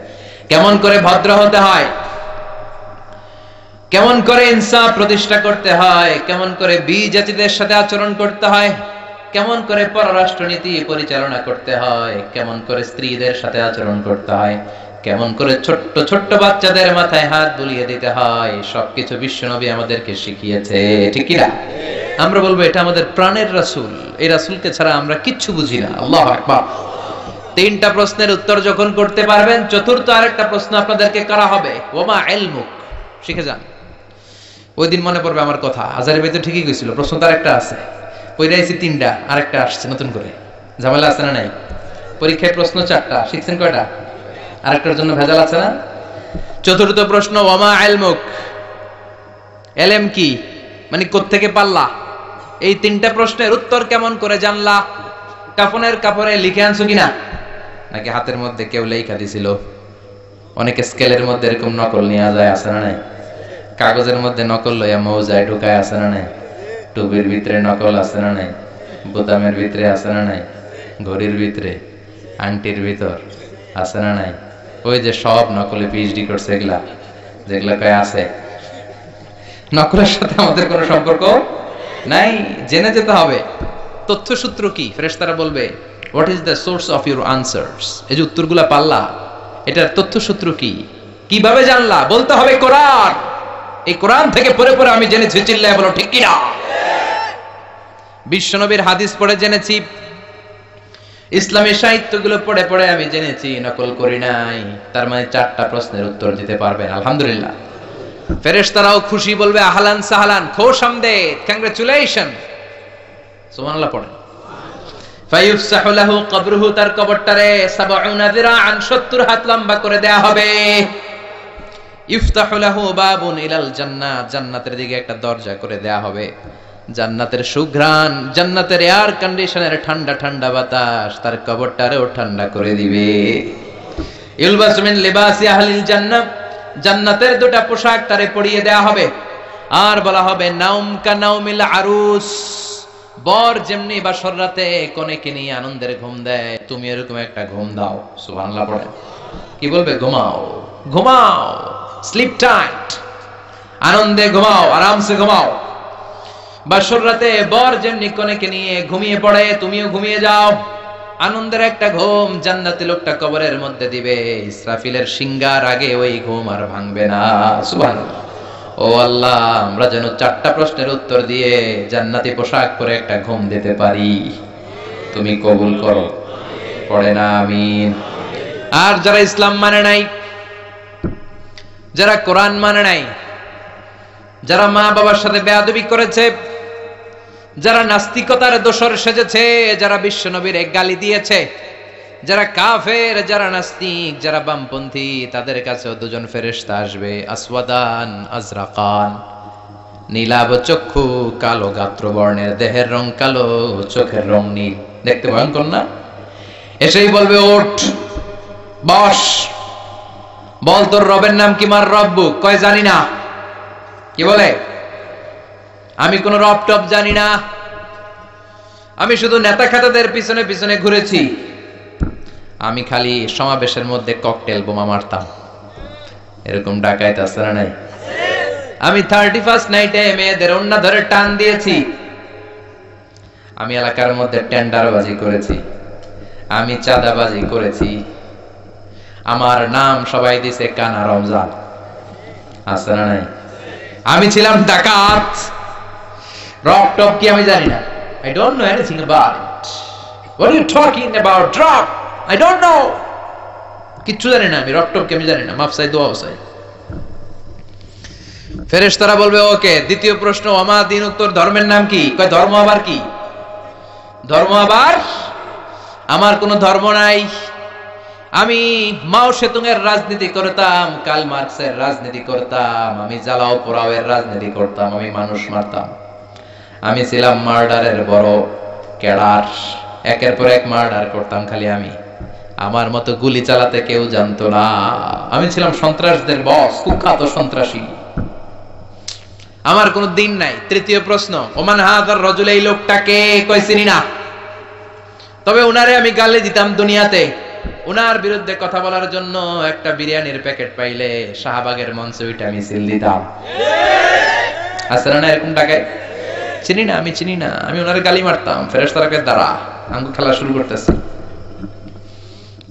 কেমন করে ভদ্র হতে হয়, কেমন করে ইনসাফ প্রতিষ্ঠা করতে হয়, কেমন করে বিজাতিদের সাথে আচরণ করতে হয়, কেমন করে পররাষ্ট্রনীতি পরিচালনা করতে হয়, কেমন করে স্ত্রীদের সাথে আচরণ করতে হয়। কেমন করে ছোট্ট ছোট্ট বাচ্চাদের মাথায় হাত বুলিয়ে দিতে হয়, সবকিছু বিশ্বনবী আমাদেরকে শিখিয়েছে, ঠিক কি না? আমরা বলবো এটা আমাদের প্রাণের রাসূল, এই রাসূলকে ছাড়া আমরা কিচ্ছু বুঝি না। আল্লাহু আকবার। তিনটা প্রশ্নের উত্তর যখন করতে পারবেন, চতুর্থ আরেকটা প্রশ্ন আপনাদেরকে করা হবে, ওমা ইলমুক, শিখে যান। ওই দিন মনে পড়বে আমার কথা, আজারের ভিতরে ঠিকই কইছিল, প্রশ্ন তার একটা আছে, পড়াইছি তিনটা, আরেকটা আসছে নতুন করে, ঝামেলা আছে না নাই? পরীক্ষায় প্রশ্ন চারটা, শিখছেন কয়টা? আরেকটার জন্য ভেজাল আছে না? চতুর্থ প্রশ্ন, ওমা ইলমুক, এলেম কি, মানে কোত্থেকে পারলা? এই তিনটা প্রশ্নের উত্তর কেমন করে জানলা? কাফনের কাপড়ে লিখে আনছো কিনা, নাকি হাতের মধ্যে কেউ লেখা দিছিল? অনেকে স্কেলের মধ্যে এরকম নকল নিয়ে যায়, আছে না নাই? কাগজের মধ্যে নকল লইয়া মৌজায় ঢুকায়, আছে না নাই? টুপির ভিতরে নকল, আছে না নাই? বোতামের ভিতরে, আছে না নাই? ঘড়ির ভিতরে, আংটির ভিতর, আছে না নাই? ওই যে সব নকলে পিএইচডি করছে, এগুলা যেগুলা কয় আছে, নকলের সাথে আমাদের কোনো সম্পর্ক নাই। জেনে যেতে হবে তথ্যসূত্র কি। ফেরেশতারা বলবে, what is the source of your answers? এই যে উত্তরগুলা পাল্লা, এটার তথ্যসূত্র কি, কিভাবে জানলা? বলতে হবে কোরআন। এই কোরআন থেকে পড়ে পড়ে আমি জেনেছি, চিল্লায় বলো ঠিক কিনা। বিশ্বনবীর হাদিস পড়ে জেনেছি, ইসলামের সাহিত্যগুলো পড়ে পড়ে আমি জেনেছি, নকল করি নাই। তার মানে চারটা প্রশ্নের উত্তর দিতে পারবেন, আলহামদুলিল্লাহ। ফেরেশতারাও খুশি, বলবে আহলান সাহলান, খোশামদেদ, কংগ্রাচুলেশন, সুবহানাল্লাহ পড়েন। ফায়ুফসাহু লাহু কবরুহু, তার কবরটারে ৭০ যিরাআন ৭০ হাত লম্বা করে দেয়া হবে। ইফতাহু লাহু বাবুন ইলাল জান্নাহ, জান্নাতের দিকে একটা দরজা করে দেয়া হবে। জান্নাতের সুঘ্রাণ, জান্নাতের এয়ার কন্ডিশনের ঠান্ডা ঠান্ডা বাতাস তার কবরটারেও ঠান্ডা করে দিবে। ইলবাসু মিন লিবাসি আহলিল জান্নাহ, জান্নাতের দুটা পোশাক তারে পরিয়ে দেয়া হবে। আর বলা হবে, নাউম কা নাউমিল আরুস, বর যেমনি বাসর রাতে কনেকে নিয়ে আনন্দের ঘুম দেয়, তুমি এরকম একটা ঘুম দাও। সুবহানাল্লাহ পড়ে। কি বলবে? ঘুমাও, ঘুমাও, স্লিপ টাইট, আনন্দে ঘুমাও, আরামসে ঘুমাও। বাসর রাতে বর যেমনি কনেকে নিয়ে ঘুমিয়ে পড়ে, তুমিও ঘুমিয়ে যাও, আনন্দের একটা ঘুম জান্নাতি লোকটা কবরের মধ্যে দিবে। ইসরাফিলের সিংহার আগে ওই ঘুম আর ভাঙবে না। সুবহানাল্লাহ। ও আল্লাহ, আমরা যেন চারটা প্রশ্নের উত্তর দিয়ে জান্নাতি পোশাক পরে একটা ঘুম দিতে পারি, তুমি কবুল করো। পড়ে না আমিন। আর যারা ইসলাম মানে নাই, যারা কোরআন মানে নাই, যারা মা বাবার সাথে বেয়াদবি করেছে, যারা নাস্তিকতার দোসর সেজেছে, যারা বিশ্বনবীর গালি দিয়েছে, যারা কাফের, যারা নাস্তিক, যারা বামপন্থী, তাদের কাছেও দুজন ফেরেশতা আসবে, আসওয়াদান আজরাকান, নীলাভ চক্ষু, কালো গাত্র বর্ণের, দেহের রং কালো, চোখের রং নীল, দেখতে ভয়ঙ্কর না? এসেই বলবে, ওঠ, বস, বল তোর রবের নাম কি? মার রব্বু, কয় জানি না। কি বলে? আমি কোন রব টপ জানি না, আমি শুধু নেতা খাতাদের পিছনে পিছনে ঘুরেছি, আমি খালি সমাবেশের মধ্যে ককটেল বোমা মারতাম। এরকম ডাকাইত আছে না নাই? আমি 31st নাইটে মেয়েদের ওন্না ধরে টান দিয়েছি, আমি এলাকার মধ্যে টেন্ডারবাজি করেছি, আমি চাঁদাবাজি করেছি, আমার নাম সবাই দিছে কানা রমজান। আছে না নাই? আমি ছিলাম ডাকাত। রক টপ কি আমি জানি না। I don't know anything about it. What are you talking about? Drop. I don't know. কিচ্ছু জানি না আমি, রক টপ কি আমি জানি না। মাফ চাই, দোয়া চাই। ফেরেশতারা বলবে, ওকে, দ্বিতীয় প্রশ্ন, ওমা দিন, উত্তর ধর্মের নাম কি? কয় ধর্ম আবার কি? ধর্ম আবার? আমার কোনো ধর্ম নাই। আমি মাও সেতুংয়ের রাজনীতি করতাম, কার্ল মার্কসের রাজনীতি করতাম, আমি জ্বালাও পোড়াওয়ের রাজনীতি করতাম, আমি মানুষ মারতাম, আমি ছিলাম মার্ডারের বড় ক্যাডার, একের পর এক মার্ডার করতাম খালি আমি, আমার মতো গুলি চালাতে কেউ জানতো না, আমি ছিলাম সন্ত্রাসদের বস, কুখ্যাত সন্ত্রাসী, আমার কোনো দিন নাই। তৃতীয় প্রশ্ন, ওমান হাযার রাজুল, এই লোকটাকে? কই চিনি না, তবে উনারে আমি গালি দিতাম দুনিয়াতে, উনার বিরুদ্ধে কথা বলার জন্য একটা বিরিয়ানির প্যাকেট পাইলে শাহবাগের মঞ্চে ওইটা মিছিল দিতাম। আসলে না এরকম টাকায়? চিনি না, আমি চিনি না, আমি ওনারে গালি মারতাম। ফেরেশতারা কে দাঁড়া, আঙ্গুল খেলা শুরু করতেছে।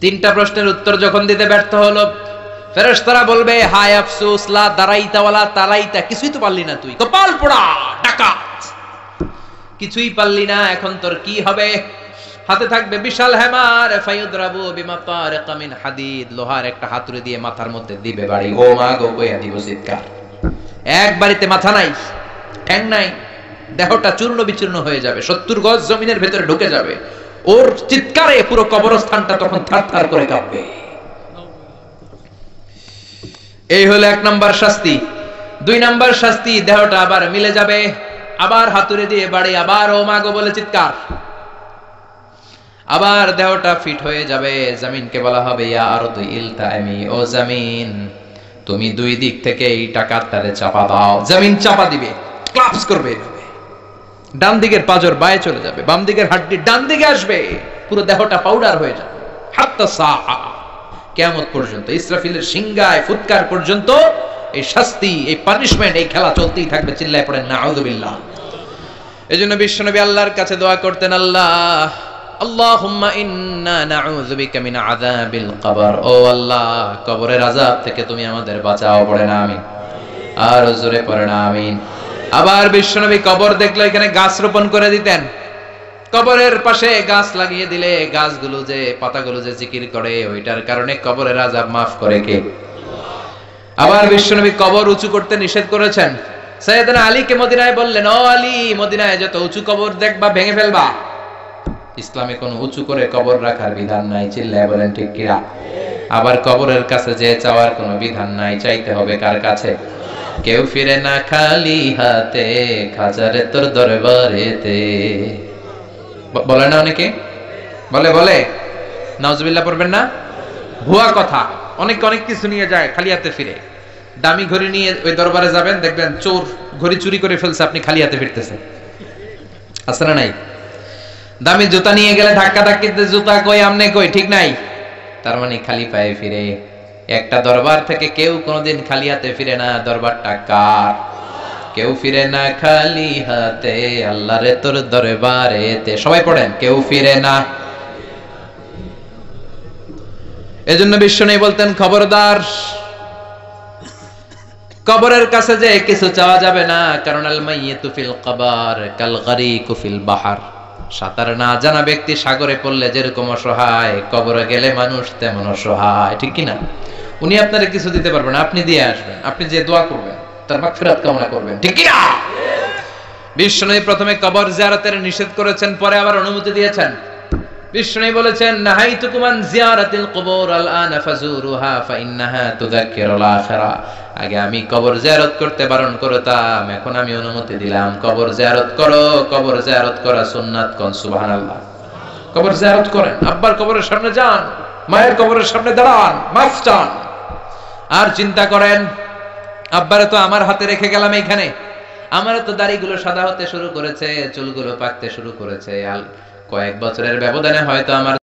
তিনটা প্রশ্নের উত্তর যখন দিতে ব্যর্থ হলো, ফেরেশতারা বলবে হায় আফসোস, লা দারাইতা ওয়ালা তালাইতা, কিছুই তো পারলি না তুই, কপাল পোড়া ডাকাত, কিছুই পারলি না, এখন তোর কি হবে? হাতে থাকবে বিশাল হেমার, ফায়ুদরাবু বিমাতারিকা মিন হাদিদ, লোহার একটা হাতুড়ি দিয়ে মাথার মধ্যে দিবে বাড়ি, ও মা গো কইয়া দিব চিৎকার। এক বাড়িতে মাথা নাই, ঠ্যাং নাই, দেহটা চূর্ণ বিচূর্ণ হয়ে যাবে, 70 গজ জমিনের ভেতরে ঢুকে যাবে, ওর চিৎকারে পুরো কবরস্থানটা তখন থারথার করে কাঁপবে। এই হলো 1 নাম্বার শাস্তি। 2 নাম্বার শাস্তি, দেহটা আবার মিলে যাবে, আবার হাতুড়ি দিয়ে বাড়ি, আবার ও মা গো বলে চিৎকার, আবার দেহটা ফিট হয়ে যাবে। জমিনকে বলা হবে ইয়া আরদু ইলতাইমি, ও জমিন তুমি 2 দিক থেকে এই টাকাটারে চাপা দাও। জমিন চাপা দিবে, ক্লাপস করবে, ডান দিকের পাজর বায়ে চলে যাবে, বাম দিকের হাড্ডি ডান দিকে আসবে, পুরো দেহটা পাউডার হয়ে যাবে। হাত্তা সাআ, কিয়ামত পর্যন্ত, ইসরাফিলের সিংহায় ফুৎকার পর্যন্ত এই শাস্তি, এই পানিশমেন্ট, এই খেলা চলতেই থাকবে। চিল্লায় পড়েন নাউযুবিল্লাহ। এজন্য বিশ্বনবী আল্লাহর কাছে দোয়া করতেন, আল্লাহ আল্লাহুম্মা ইন্না নাউযু বিকা মিন আযাবিল কবর, ও আল্লাহ কবরের আযাব থেকে তুমি আমাদের বাঁচাও। পড়েন আমিন, আর জোরে পড়েন আমিন। আবার বিশ্বনবী কবর দেখলে এখানে গাছ রোপণ করে দিতেন, কবরের পাশে গাছ লাগিয়ে দিলে গাছগুলো যে পাতাগুলো যে জিকির করে, ওইটার কারণে কবরের আযাব মাফ করে কে? আবার বিশ্বনবী কবর উঁচু করতে নিষেধ করেছেন। সাইয়েদনা আলীকে মদিনায় বললেন, ও আলী, মদিনায় যত উঁচু কবর দেখবা ভেঙে ফেলবা। ইসলামে কোনো উঁচু করে কবর রাখার বিধান নাই, চিল্লায় বলেন ঠিক কিনা? আবার কবরের কাছে যে চাওয়ার কোনো বিধান নাই, চাইতে হবে কার কাছে? কেউ ফিরে না খালি হাতে, খাজারে তোর দরবারেতে। বলে না অনেকে, বলে নাউজুবিল্লাহ পড়বেন না? ভুয়া কথা, অনেকে অনেক কিছু নিয়ে যায়, খালি হাতে ফিরে। দামি ঘড়ি নিয়ে ওই দরবারে যাবেন, দেখবেন চোর ঘড়ি চুরি করে ফেলছে, আপনি খালি হাতে ফিরতেছেন। আছে না নাই? দামি জুতা নিয়ে গেলে ধাক্কা ধাক্কিতে জুতা কই, আমনে কই, ঠিক নাই? তার মানে খালি পায়ে ফিরে। একটা দরবার থেকে কেউ কোনোদিন খালি হাতে ফিরে না। দরবারটা কার? কেউ ফিরে না খালি হাতে, আল্লাহরে তোর দরবারেতে। সবাই পড়েন, কেউ ফিরে না। এজন্য বিশ্বনবী বলতেন, খবরদার কবরের কাছে যে কিছু চাওয়া যাবে না, কারণ আল মাইয়িতু ফিল কবর কাল গরিকু ফিল বাহর। সাঁতার না জানা ব্যক্তি সাগরে পড়লে যেরকম অসহায়, কবরে গেলে মানুষ তেমন অসহায়, ঠিক কি না? উনি আপনারে কিছু দিতে পারবেন না, আপনি দিয়ে আসবেন, আপনি যে দোয়া করবেন, তার মাগফিরাত কামনা করবেন, ঠিক কি না? বিশ্বনবী প্রথমে কবর জিয়ারতের নিষেধ করেছেন, পরে আবার অনুমতি দিয়েছেন। বিশ্বনবী বলেছেন, নাহাইতুকুম আন জিয়ারাতিল কুবুর আলআনা ফাজুরুহা ফাইন্নাহা তুযাক্কিরুল আখিরা। আগে আমি কবর জিয়ারত করতে বারণ করতাম, এখন আমি অনুমতি দিলাম, কবর জিয়ারত করো। কবর জিয়ারত করা সুন্নাত, কোন সুবহানাল্লাহ। কবর জিয়ারত করেন, আব্বার কবরের সামনে যান, মায়ের কবরের সামনে দাঁড়ান, মাফ চান, আর চিন্তা করেন আব্বারে তো আমার হাতে রেখে গেলাম এইখানে, আমারও তো দাড়িগুলো সাদা হতে শুরু করেছে, চুলগুলো পাকতে শুরু করেছে, কয়েক বছরের ব্যবধানে হয়তো আমার